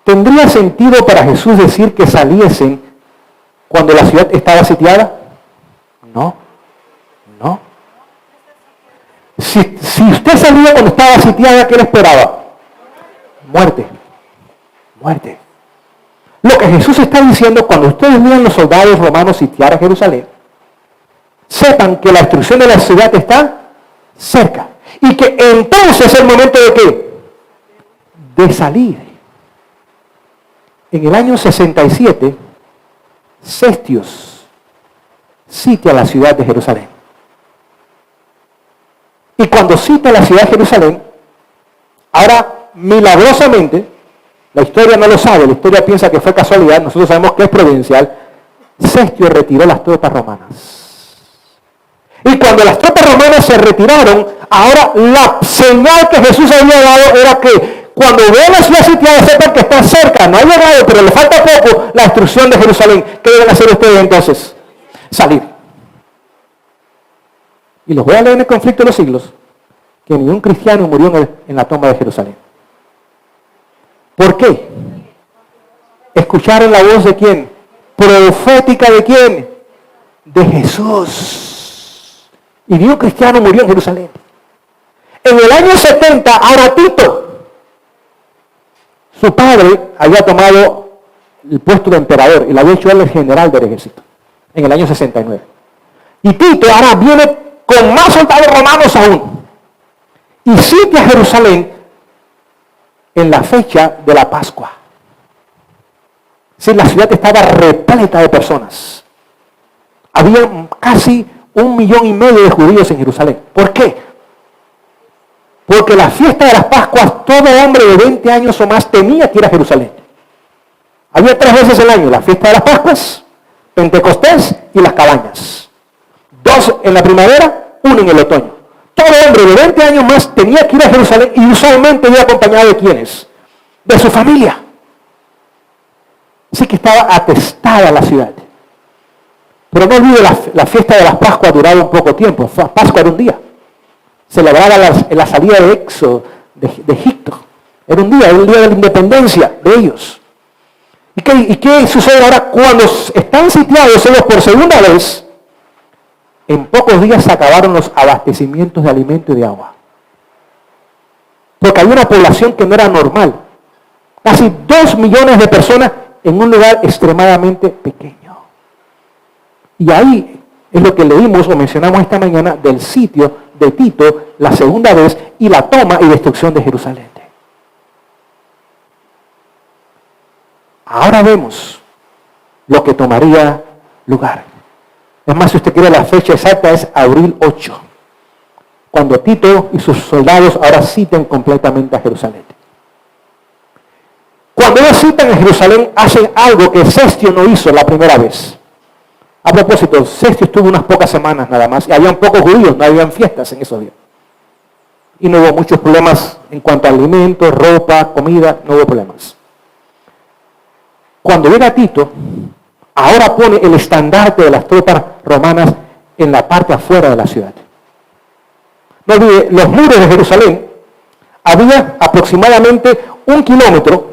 ¿Tendría sentido para Jesús decir que saliesen cuando la ciudad estaba sitiada? No. Si usted salía cuando estaba sitiada, ¿qué le esperaba? Muerte. Lo que Jesús está diciendo, cuando ustedes vean los soldados romanos sitiar a Jerusalén, sepan que la destrucción de la ciudad está cerca. Y que entonces es el momento de ¿qué? De salir. En el año 67, Cestius sitia la ciudad de Jerusalén. Y cuando cita la ciudad de Jerusalén, ahora milagrosamente, la historia no lo sabe, la historia piensa que fue casualidad, nosotros sabemos que es providencial, Cestio retiró las tropas romanas. Y cuando las tropas romanas se retiraron, ahora la señal que Jesús había dado era que cuando vean la ciudad sitiada, sepan que está cerca, no ha llegado, pero le falta poco la destrucción de Jerusalén. ¿Qué deben hacer ustedes entonces? Salir. Y los voy a leer en el conflicto de los siglos, que ningún cristiano murió en la tumba de Jerusalén. ¿Por qué? ¿Escucharon la voz de quién? ¿Profética de quién? De Jesús. Y ni un cristiano murió en Jerusalén. En el año 70, ahora Tito, su padre había tomado el puesto de emperador y lo había hecho él el general del ejército, en el año 69. Y Tito ahora viene con más soldados romanos aún. Y sitia Jerusalén en la fecha de la Pascua. Sí, la ciudad estaba repleta de personas. Había casi 1,5 millones de judíos en Jerusalén. ¿Por qué? Porque la fiesta de las Pascuas, todo hombre de 20 años o más tenía que ir a Jerusalén. Había 3 veces al año, la fiesta de las Pascuas, Pentecostés y las cabañas. 2 en la primavera, 1 en el otoño. Todo hombre de 20 años más tenía que ir a Jerusalén y usualmente iba acompañado de ¿quiénes? De su familia. Así que estaba atestada la ciudad. Pero no olvide, la fiesta de las Pascuas duraba un poco tiempo. Pascua era un día. celebraba la salida de Éxodo, de Egipto. Era el día de la independencia de ellos. ¿Y qué sucede ahora cuando están sitiados ellos por segunda vez? En pocos días se acabaron los abastecimientos de alimento y de agua. Porque había una población que no era normal. Casi 2 millones de personas en un lugar extremadamente pequeño. Y ahí es lo que leímos o mencionamos esta mañana del sitio de Tito, la segunda vez, y la toma y destrucción de Jerusalén. Ahora vemos lo que tomaría lugar. Es más, si usted quiere, la fecha exacta es abril 8, cuando Tito y sus soldados ahora citan completamente a Jerusalén. Cuando ellos citan a Jerusalén, hacen algo que Cestio no hizo la primera vez. A propósito, Cestio estuvo unas pocas semanas nada más, y habían pocos judíos, no habían fiestas en esos días. Y no hubo muchos problemas en cuanto a alimentos, ropa, comida, no hubo problemas. Cuando llega Tito, ahora pone el estandarte de las tropas romanas en la parte afuera de la ciudad. No olvide, los muros de Jerusalén, había aproximadamente 1 kilómetro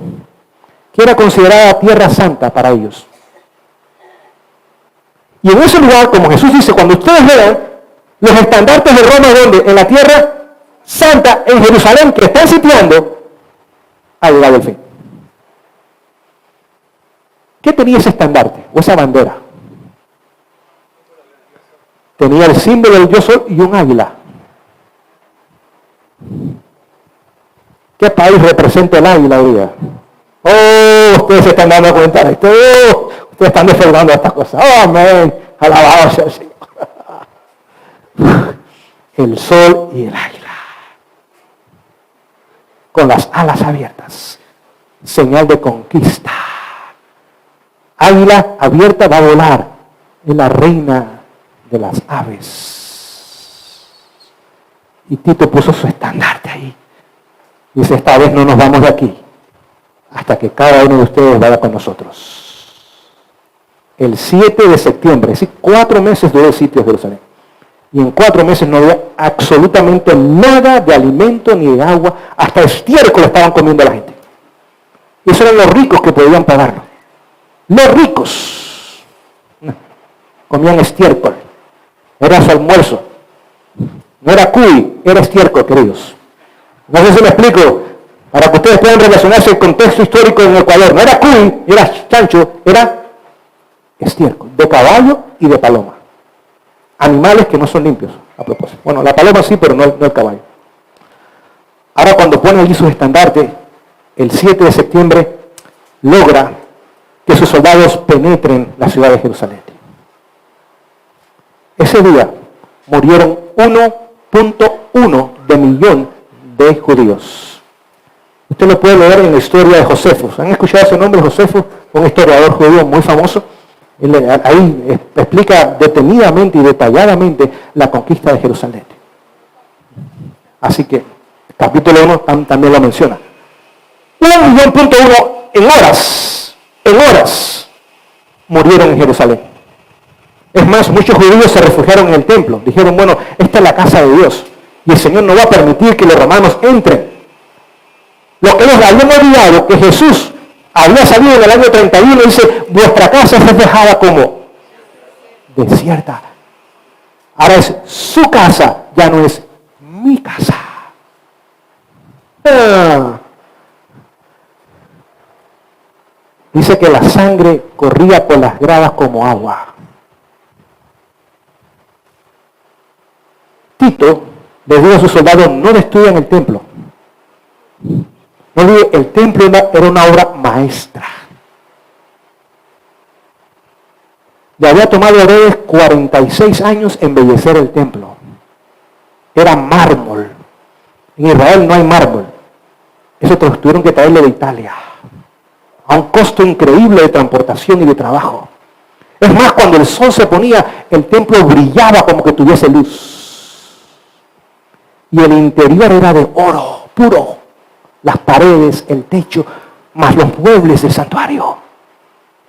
que era considerada tierra santa para ellos. Y en ese lugar, como Jesús dice, cuando ustedes vean los estandartes de Roma, donde en la tierra santa, en Jerusalén, que están sitiando, ha llegado el fin. ¿Qué tenía ese estandarte o esa bandera? Tenía el símbolo del yo soy y un águila. ¿Qué país representa el águila hoy día? Oh, ustedes se están dando cuenta de esto. Oh, ustedes están defraudando estas cosas. Oh, amén. Alabado sea el Señor. El sol y el águila. Con las alas abiertas. Señal de conquista. Águila abierta va a volar. Es la reina de las aves. Y Tito puso su estandarte ahí. Dice, esta vez no nos vamos de aquí hasta que cada uno de ustedes vaya con nosotros. El 7 de septiembre, es decir, 4 meses duró el sitio de Jerusalén. Y en 4 meses no había absolutamente nada de alimento ni de agua. Hasta estiércol estaban comiendo la gente. Y esos eran los ricos que podían pagarlo. Los ricos comían estiércol. Era su almuerzo. No era cuy, era estiércol, queridos. No sé si me explico, para que ustedes puedan relacionarse el contexto histórico en Ecuador. No era cuy, era chancho, era estiércol, de caballo y de paloma. Animales que no son limpios, a propósito. Bueno, la paloma sí, pero no el caballo. Ahora cuando pone allí sus estandartes, el 7 de septiembre, logra que sus soldados penetren la ciudad de Jerusalén. Ese día murieron 1.1 de millón de judíos. Usted lo puede leer en la historia de Josefo. ¿Han escuchado ese nombre, Josefo? Un historiador judío muy famoso. Ahí explica detenidamente y detalladamente la conquista de Jerusalén. Así que, capítulo 1 también lo menciona. 1.1 millón en horas, murieron en Jerusalén. Es más, muchos judíos se refugiaron en el templo. Dijeron, bueno, esta es la casa de Dios. Y el Señor no va a permitir que los romanos entren. Lo que ellos habían olvidado, que Jesús había salido en el año 31, dice, vuestra casa es dejada como desierta. Ahora es su casa, ya no es mi casa. Dice que la sangre corría por las gradas como agua. Tito les dijo a sus soldados, no destruyan el templo. No olviden, el templo era una obra maestra. Le había tomado a Herodes 46 años embellecer el templo. Era mármol. En Israel no hay mármol. Eso tuvieron que traerlo de Italia. A un costo increíble de transportación y de trabajo. Es más, cuando el sol se ponía, el templo brillaba como que tuviese luz. Y el interior era de oro puro. Las paredes, el techo, más los muebles del santuario.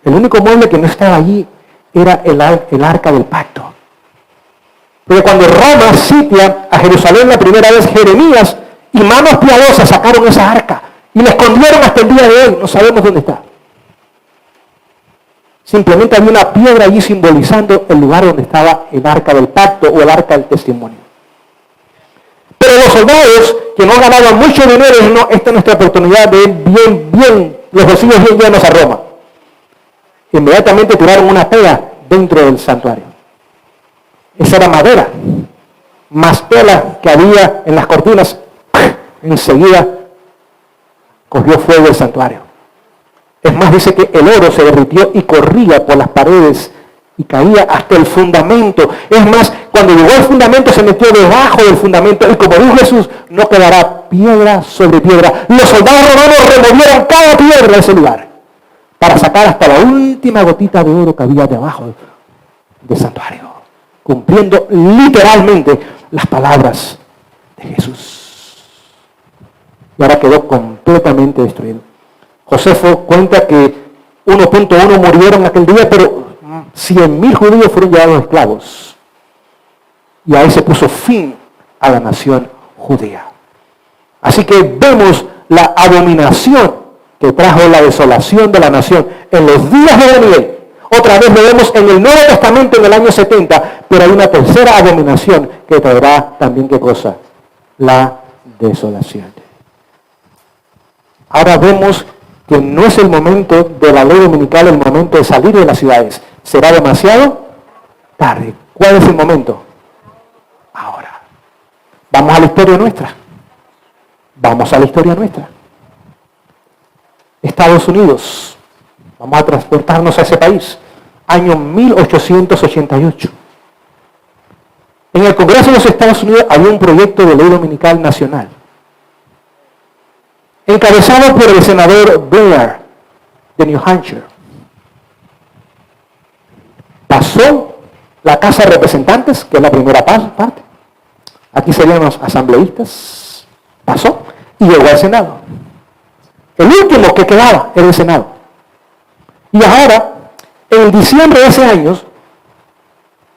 El único mueble que no estaba allí era el arca del pacto. Porque cuando Roma sitia a Jerusalén la primera vez, Jeremías y manos piadosas sacaron esa arca y la escondieron hasta el día de hoy. No sabemos dónde está. Simplemente había una piedra allí simbolizando el lugar donde estaba el arca del pacto o el arca del testimonio. Pero los soldados que no ganaban mucho dinero, no, esta es nuestra oportunidad de ir bien, los bolsillos bien llenos a Roma. Inmediatamente tiraron una pega dentro del santuario. Esa era madera, más tela que había en las cortinas. Enseguida cogió fuego el santuario. Es más, dice que el oro se derritió y corría por las paredes y caía hasta el fundamento. Es más, cuando llegó al fundamento se metió debajo del fundamento y como dijo Jesús, no quedará piedra sobre piedra. Los soldados romanos removieron cada piedra de ese lugar para sacar hasta la última gotita de oro que había debajo del santuario, cumpliendo literalmente las palabras de Jesús. Y ahora quedó completamente destruido. Josefo cuenta que 1.1 murieron aquel día, pero 100.000 judíos fueron llevados esclavos. Y ahí se puso fin a la nación judía. Así que vemos la abominación que trajo la desolación de la nación en los días de Daniel. Otra vez lo vemos en el Nuevo Testamento en el año 70, pero hay una tercera abominación que traerá también, ¿qué cosa? La desolación. Ahora vemos que no es el momento de la ley dominical, el momento de salir de las ciudades. ¿Será demasiado tarde? ¿Cuál es el momento? Ahora. Vamos a la historia nuestra. Vamos a la historia nuestra. Estados Unidos. Vamos a transportarnos a ese país. Año 1888. En el Congreso de los Estados Unidos había un proyecto de ley dominical nacional, encabezado por el senador Blair de New Hampshire. Pasó la Casa de Representantes, que es la primera parte. Aquí serían los asambleístas. Pasó y llegó al Senado. El último que quedaba era el Senado. Y ahora, en diciembre de ese año,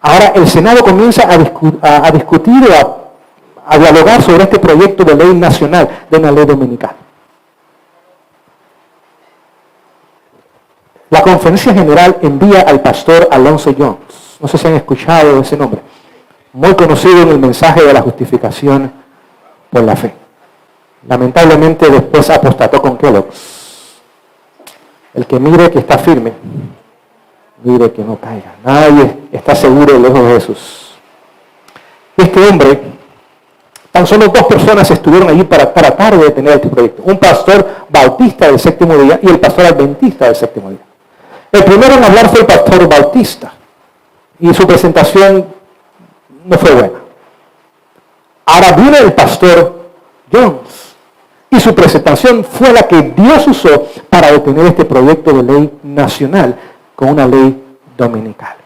ahora el Senado comienza a discutir o a dialogar sobre este proyecto de ley nacional, de una ley dominical. La Conferencia General envía al pastor Alonzo Jones. No sé si han escuchado ese nombre. Muy conocido en el mensaje de la justificación por la fe. Lamentablemente después apostató con Kellogg's. El que mire que está firme, mire que no caiga. Nadie está seguro lejos de Jesús. Este hombre, tan solo 2 personas estuvieron allí para tratar de detener este proyecto. Un pastor bautista del séptimo día y el pastor adventista del séptimo día. El primero en hablar fue el pastor bautista y su presentación no fue buena. Ahora viene el pastor Jones y su presentación fue la que Dios usó para detener este proyecto de ley nacional con una ley dominical.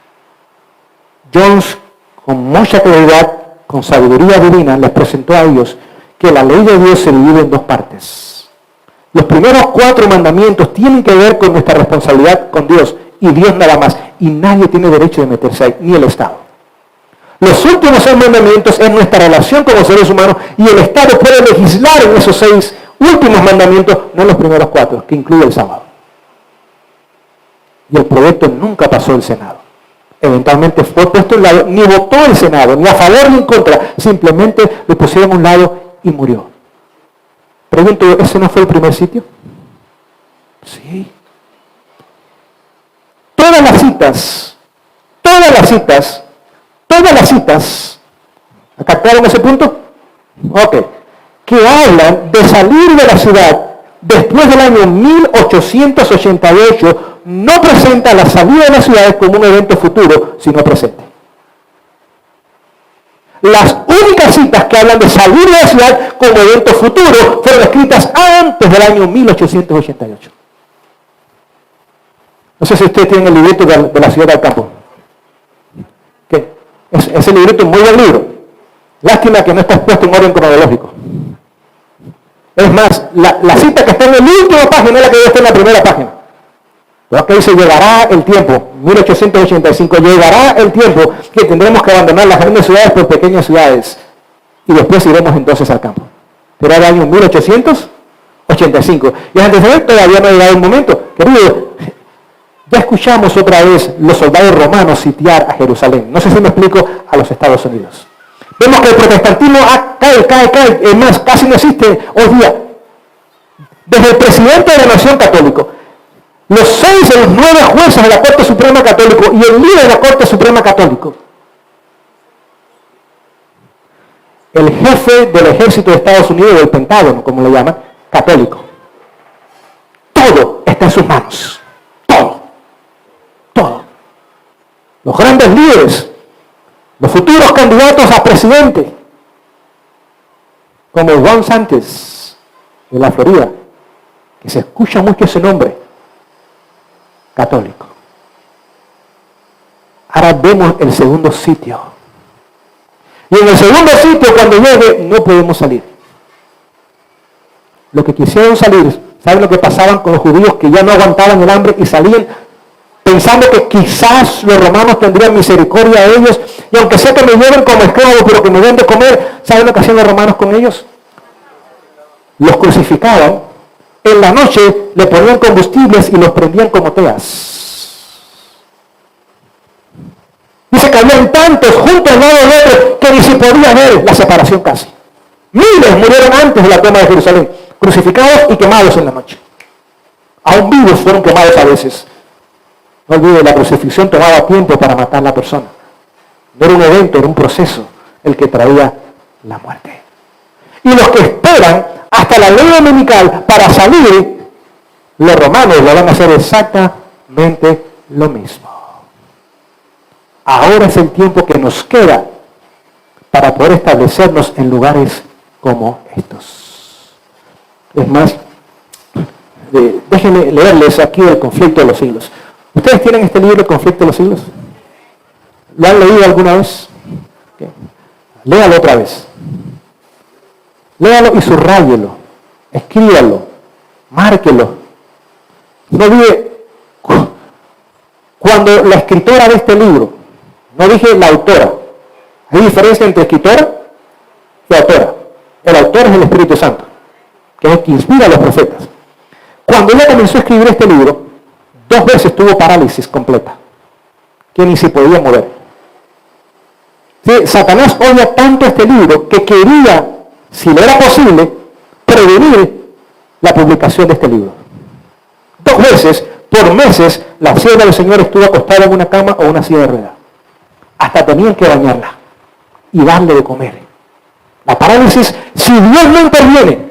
Jones, con mucha claridad, con sabiduría divina, les presentó a ellos que la ley de Dios se divide en 2 partes. Los primeros 4 mandamientos tienen que ver con nuestra responsabilidad con Dios y Dios nada más. Y nadie tiene derecho de meterse ahí, ni el Estado. Los últimos 6 mandamientos es nuestra relación como seres humanos y el Estado puede legislar en esos 6 últimos mandamientos, no en los primeros 4, que incluye el sábado. Y el proyecto nunca pasó el Senado. Eventualmente fue puesto a un lado, ni votó el Senado, ni a favor ni en contra, simplemente lo pusieron a un lado y murió. Pregunto, ¿ese no fue el primer sitio? Sí. Todas las citas, ¿captaron ese punto? Ok. Que hablan de salir de la ciudad después del año 1888, no presenta la salida de las ciudades como un evento futuro, sino presente. Las únicas citas que hablan de salir de la ciudad como evento futuro fueron escritas antes del año 1888. No sé si ustedes tienen el libreto de la ciudad del campo. ¿Qué? Ese libreto es muy buen libro. Lástima que no está expuesto en orden cronológico. Es más, la cita que está en la última página es la que debe estar en la primera página. Pero acá dice, llegará el tiempo, 1885, llegará el tiempo que tendremos que abandonar las grandes ciudades por pequeñas ciudades y después iremos entonces al campo. Pero era el año 1885. Y antes de ver, todavía no ha llegado el momento. Querido, ya escuchamos otra vez los soldados romanos sitiar a Jerusalén. No sé si me explico, a los Estados Unidos. Vemos que el protestantismo cae. Es más, casi no existe hoy día. Desde el presidente de la nación católico, los 6 de los 9 jueces de la Corte Suprema Católico y el líder de la Corte Suprema Católico, el jefe del ejército de Estados Unidos, del Pentágono, como le llaman, católico. Todo está en sus manos. Todo. Los grandes líderes, los futuros candidatos a presidente, como Ron DeSantis de la Florida, que se escucha mucho ese nombre, católico. Ahora vemos el segundo sitio. Y en el segundo sitio, cuando llegue, no podemos salir. Los que quisieron salir, ¿saben lo que pasaban con los judíos que ya no aguantaban el hambre y salían pensando que quizás los romanos tendrían misericordia de ellos? Y aunque sea que me lleven como esclavos, pero que me den de comer, ¿saben lo que hacían los romanos con ellos? Los crucificaban. En la noche le ponían combustibles y los prendían como teas. Dice que habían tantos juntos al lado del otro que ni se podía ver la separación casi. Miles murieron antes de la toma de Jerusalén, crucificados y quemados en la noche. Aún vivos fueron quemados a veces. No olvide, la crucifixión tomaba tiempo para matar a la persona. No era un evento, era un proceso el que traía la muerte. Y los que esperan hasta la ley dominical para salir, los romanos lo van a hacer exactamente lo mismo. Ahora es el tiempo que nos queda para poder establecernos en lugares como estos. Es más, déjenme leerles aquí el conflicto de los siglos. ¿Ustedes tienen este libro, El conflicto de los siglos? ¿Lo han leído alguna vez? Okay. Léalo otra vez. Léalo y subráyelo. Escríbalo. Márquelo. No olvide, cuando la escritora de este libro, no dije la autora, hay diferencia entre escritora y autora. El autor es el Espíritu Santo, que es el que inspira a los profetas. Cuando ella comenzó a escribir este libro, 2 veces tuvo parálisis completa, que ni se podía mover. ¿Sí? Satanás odia tanto este libro que quería, si le era posible, prevenir la publicación de este libro. 2 veces, por meses, la sierva del Señor estuvo acostada en una cama o una silla de ruedas. Hasta tenían que bañarla y darle de comer. La parálisis, si Dios no interviene,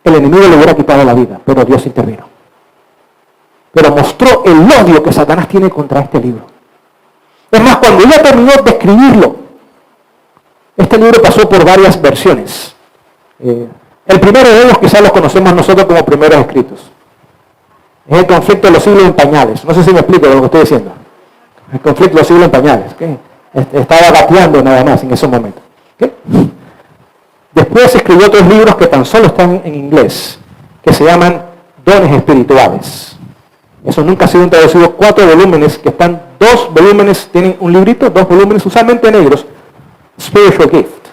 el enemigo le hubiera quitado la vida, pero Dios intervino. Pero mostró el odio que Satanás tiene contra este libro. Es más, cuando ella terminó de escribirlo, este libro pasó por varias versiones. El primero de ellos quizás los conocemos nosotros como primeros escritos. Es el conflicto de los siglos en pañales. No sé si me explico lo que estoy diciendo. El conflicto de los siglos en pañales. ¿Okay? Estaba gateando nada más en esos momentos. ¿Okay? Después escribió otros libros que tan solo están en inglés, que se llaman Dones Espirituales. Eso nunca ha sido traducido. 4 volúmenes que están, 2 volúmenes, tienen un librito, 2 volúmenes usualmente negros. Spiritual Gift.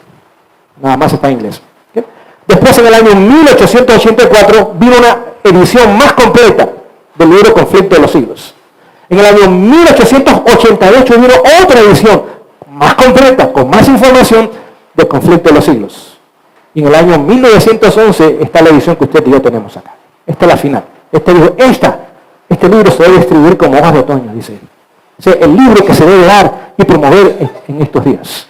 Nada más está en inglés. ¿Okay? Después, en el año 1884, vino una edición más completa del libro Conflicto de los Siglos. En el año 1888 vino otra edición más completa, con más información del Conflicto de los Siglos. Y en el año 1911 está la edición que usted y yo tenemos acá. Esta es la final. Este libro se debe distribuir como hojas de otoño, dice él. O sea, el libro que se debe dar y promover en estos días.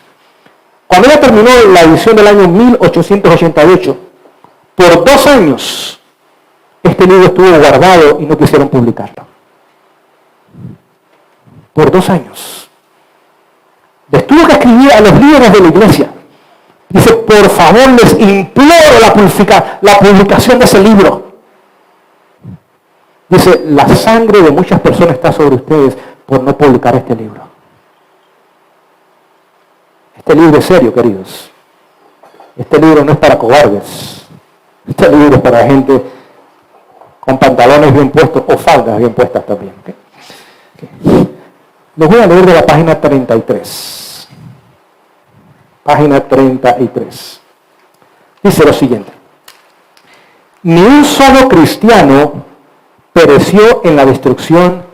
Cuando ella terminó la edición del año 1888, por 2 años, este libro estuvo guardado y no quisieron publicarlo. Por 2 años. Les tuvo que escribir a los líderes de la iglesia. Dice, por favor, les imploro la publicación de ese libro. Dice, la sangre de muchas personas está sobre ustedes por no publicar este libro. Este libro es serio, queridos. Este libro no es para cobardes. Este libro es para gente con pantalones bien puestos o faldas bien puestas también. ¿Okay? Okay. Les voy a leer de la página 33. Página 33. Dice lo siguiente. Ni un solo cristiano pereció en la destrucción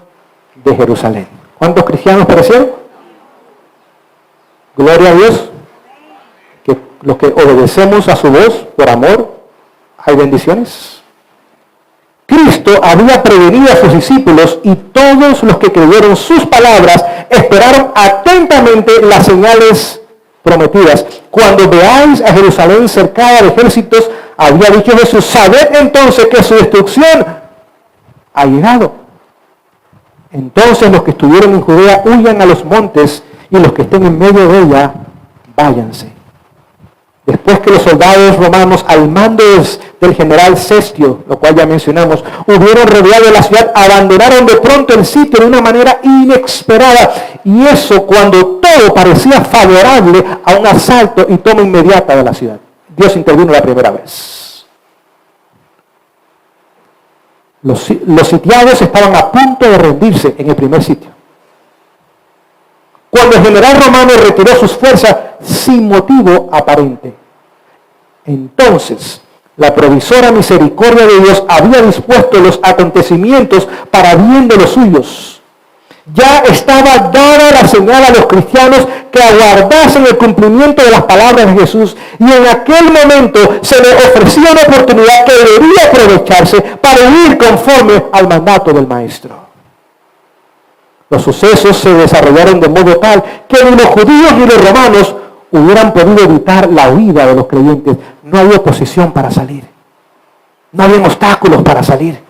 de Jerusalén. ¿Cuántos cristianos perecieron? Gloria a Dios. Que los que obedecemos a su voz por amor, hay bendiciones. Cristo había prevenido a sus discípulos y todos los que creyeron sus palabras esperaron atentamente las señales prometidas. Cuando veáis a Jerusalén cercada de ejércitos, había dicho Jesús, sabed entonces que su destrucción ha llegado. Entonces los que estuvieron en Judea huyan a los montes y los que estén en medio de ella, váyanse. Después que los soldados romanos al mando del general Cestio, lo cual ya mencionamos, hubieron rodeado la ciudad, abandonaron de pronto el sitio de una manera inesperada. Y eso cuando todo parecía favorable a un asalto y toma inmediata de la ciudad. Dios intervino la primera vez. Los sitiados estaban a punto de rendirse en el primer sitio. Cuando el general romano retiró sus fuerzas sin motivo aparente. Entonces, la provisora misericordia de Dios había dispuesto los acontecimientos para bien de los suyos. Ya estaba dada la señal a los cristianos que aguardasen el cumplimiento de las palabras de Jesús, y en aquel momento se le ofrecía una oportunidad que debía aprovecharse para vivir conforme al mandato del Maestro. Los sucesos se desarrollaron de modo tal que ni los judíos ni los romanos hubieran podido evitar la huida de los creyentes. No había oposición para salir. No había obstáculos para salir.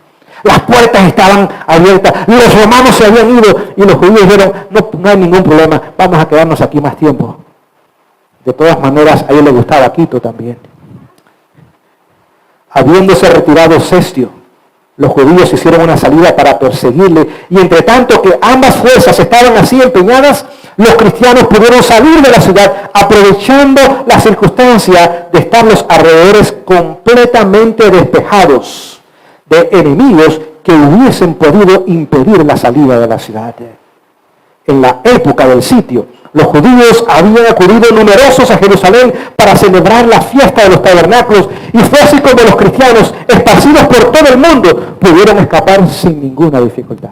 Las puertas estaban abiertas. Los romanos se habían ido y los judíos dijeron, no hay ningún problema, vamos a quedarnos aquí más tiempo. De todas maneras, a ellos les gustaba Quito también. Habiéndose retirado Cestio, los judíos hicieron una salida para perseguirle, y entre tanto que ambas fuerzas estaban así empeñadas, los cristianos pudieron salir de la ciudad aprovechando la circunstancia de estar los alrededores completamente despejados de enemigos que hubiesen podido impedir la salida de la ciudad. En la época del sitio, los judíos habían acudido numerosos a Jerusalén para celebrar la fiesta de los tabernáculos, y fue así como los cristianos, esparcidos por todo el mundo, pudieron escapar sin ninguna dificultad.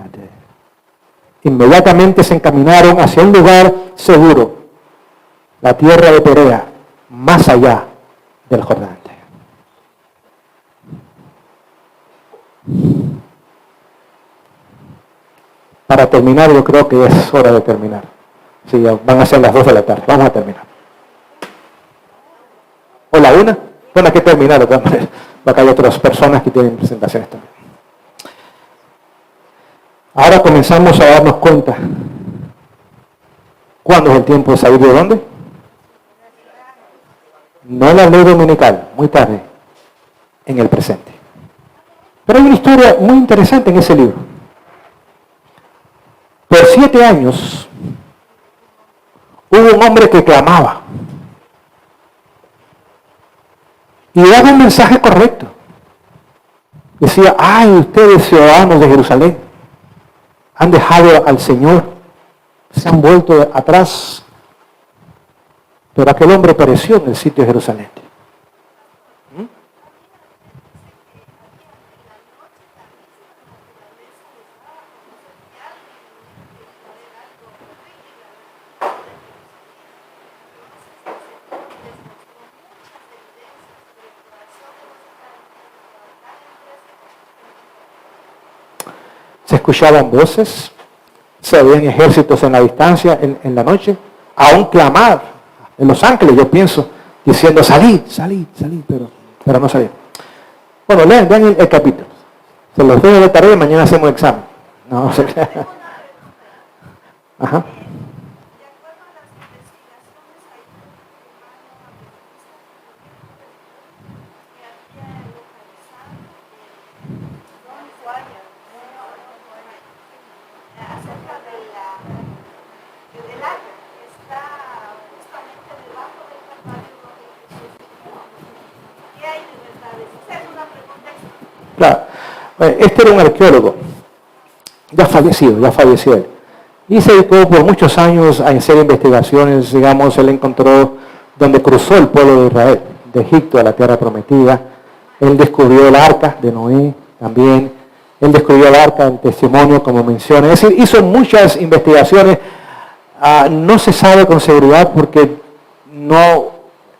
Inmediatamente se encaminaron hacia un lugar seguro, la tierra de Perea, más allá del Jordán. Para terminar, yo creo que es hora de terminar. Sí, ya van a ser las 2 de la tarde. Vamos a terminar. ¿O la 1? Bueno, hay que terminar de todas maneras, porque hay otras personas que tienen presentaciones también. Ahora comenzamos a darnos cuenta. ¿Cuándo es el tiempo de salir de dónde? No en la ley dominical, muy tarde, en el presente. Pero hay una historia muy interesante en ese libro. Por 7 años hubo un hombre que clamaba y daba un mensaje correcto. Decía, ay, ustedes ciudadanos de Jerusalén, han dejado al Señor, se han vuelto atrás. Pero aquel hombre pereció en el sitio de Jerusalén. Se escuchaban voces, se veían ejércitos en la distancia, en la noche, aún clamar en Los Ángeles, yo pienso, diciendo, salid, pero no salid. Bueno, lean el capítulo. Se los doy de tarea y mañana hacemos el examen. No sé. Ajá. Claro. Este era un arqueólogo, ya falleció él. Y se dedicó por muchos años a hacer investigaciones. Digamos, él encontró donde cruzó el pueblo de Israel, de Egipto a la tierra prometida. Él descubrió el arca de Noé también. Él descubrió el arca del testimonio, como menciona. Es decir, hizo muchas investigaciones. No se sabe con seguridad porque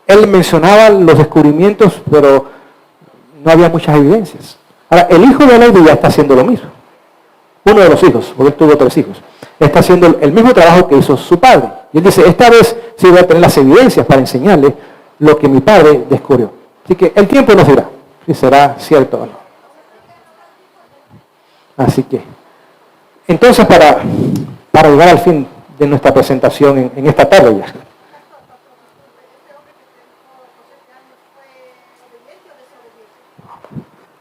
él mencionaba los descubrimientos, pero no había muchas evidencias. Ahora, el hijo de Levi ya está haciendo lo mismo. Uno de los hijos, porque él tuvo 3 hijos, está haciendo el mismo trabajo que hizo su padre. Y él dice, esta vez sí voy a tener las evidencias para enseñarle lo que mi padre descubrió. Así que el tiempo nos dirá si será cierto o no. Así que, entonces para llegar al fin de nuestra presentación en esta tarde ya.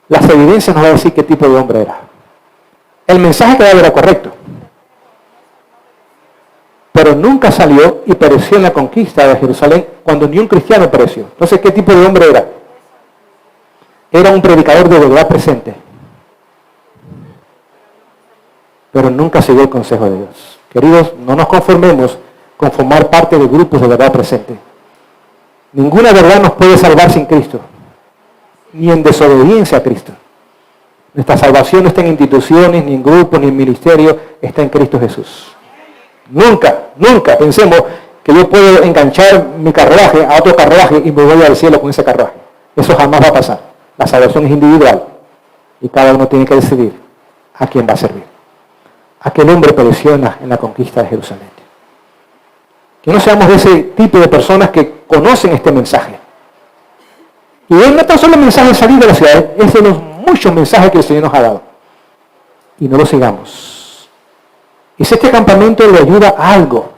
Las evidencias nos van a decir qué tipo de hombre era. El mensaje que daba era correcto. Pero nunca salió y pereció en la conquista de Jerusalén cuando ni un cristiano pereció. Entonces, ¿qué tipo de hombre era? Era un predicador de verdad presente. Pero nunca siguió el consejo de Dios. Queridos, no nos conformemos con formar parte de grupos de verdad presente. Ninguna verdad nos puede salvar sin Cristo, ni en desobediencia a Cristo. Nuestra salvación no está en instituciones, ni en grupos, ni en ministerio, está en Cristo Jesús. Nunca pensemos que yo puedo enganchar mi carruaje a otro carruaje y me voy al cielo con ese carruaje. Eso jamás va a pasar. La salvación es individual y cada uno tiene que decidir a quién va a servir. Aquel hombre pereció en la conquista de Jerusalén. Que no seamos de ese tipo de personas que conocen este mensaje. Y no es tan solo el mensaje de salir de la ciudad, es de los muchos mensajes que el Señor nos ha dado. Y no lo sigamos. Y si este campamento le ayuda a algo,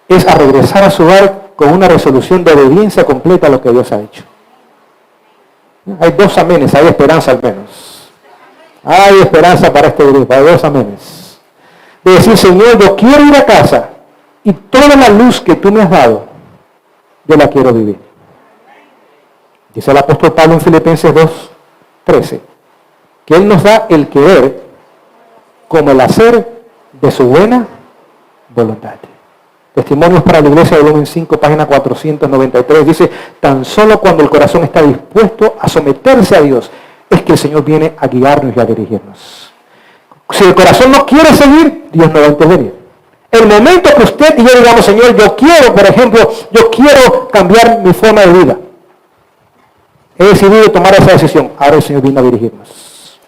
es a regresar a su hogar con una resolución de obediencia completa a lo que Dios ha hecho. Hay 2 amenes, hay esperanza al menos. Hay esperanza para este grupo, hay 2 amenes. De decir, Señor, yo quiero ir a casa y toda la luz que tú me has dado, yo la quiero vivir. Dice el apóstol Pablo en Filipenses 2:13, que Él nos da el querer como el hacer de su buena voluntad. Testimonios para la Iglesia, volumen 5, página 493, dice, tan solo cuando el corazón está dispuesto a someterse a Dios, es que el Señor viene a guiarnos y a dirigirnos. Si el corazón no quiere seguir, Dios no va a intervenir. El momento que usted y yo digamos, Señor, yo quiero, por ejemplo, yo quiero cambiar mi forma de vida. He decidido tomar esa decisión. Ahora el Señor viene a dirigirnos.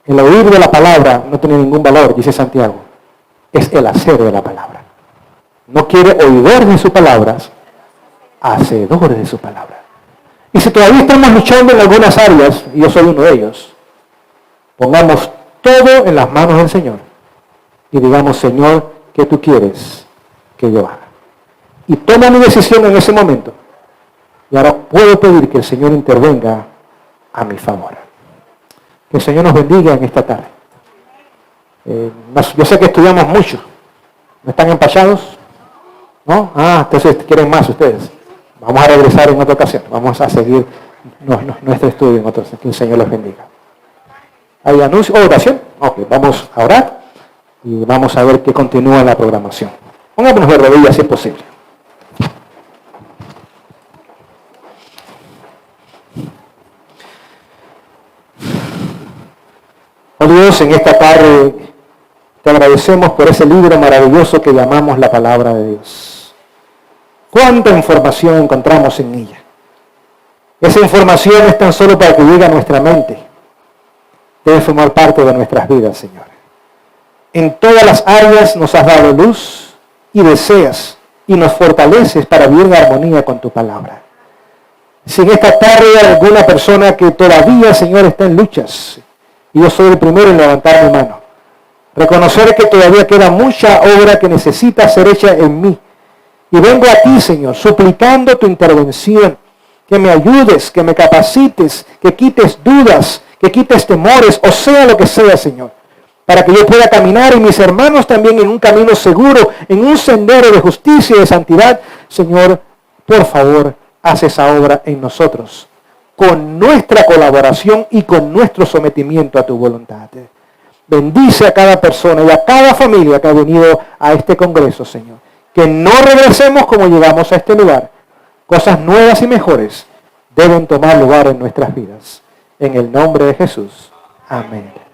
El oír de la palabra no tiene ningún valor, dice Santiago. Es el hacer de la palabra. No quiere oidor de sus palabras, hacedores de su palabra. Y si todavía estamos luchando en algunas áreas, y yo soy uno de ellos, pongamos todo en las manos del Señor. Y digamos, Señor, ¿qué tú quieres que yo haga? Y toma mi decisión en ese momento. Y ahora puedo pedir que el Señor intervenga a mi favor. Que el Señor nos bendiga en esta tarde. Yo sé que estudiamos mucho. ¿No están empachados? ¿No? Entonces quieren más ustedes. Vamos a regresar en otra ocasión. Vamos a seguir nuestro estudio en otra ocasión. Que el Señor los bendiga. ¿Hay anuncio o oración? Ok, vamos a orar y vamos a ver qué continúa en la programación. Pongámonos de rodillas si es posible. Oh Dios, en esta tarde te agradecemos por ese libro maravilloso que llamamos la Palabra de Dios. ¿Cuánta información encontramos en ella? Esa información es tan solo para que llegue a nuestra mente. Debe formar parte de nuestras vidas, Señor. En todas las áreas nos has dado luz y deseas y nos fortaleces para vivir en armonía con tu palabra. Si en esta tarde hay alguna persona que todavía, Señor, está en luchas, y yo soy el primero en levantar mi mano. Reconocer que todavía queda mucha obra que necesita ser hecha en mí. Y vengo a ti, Señor, suplicando tu intervención. Que me ayudes, que me capacites, que quites dudas, que quites temores, o sea lo que sea, Señor. Para que yo pueda caminar y mis hermanos también en un camino seguro, en un sendero de justicia y de santidad. Señor, por favor, haz esa obra en nosotros. con nuestra colaboración y con nuestro sometimiento a tu voluntad. Bendice a cada persona y a cada familia que ha venido a este congreso, Señor. Que no regresemos como llegamos a este lugar. Cosas nuevas y mejores deben tomar lugar en nuestras vidas. En el nombre de Jesús. Amén.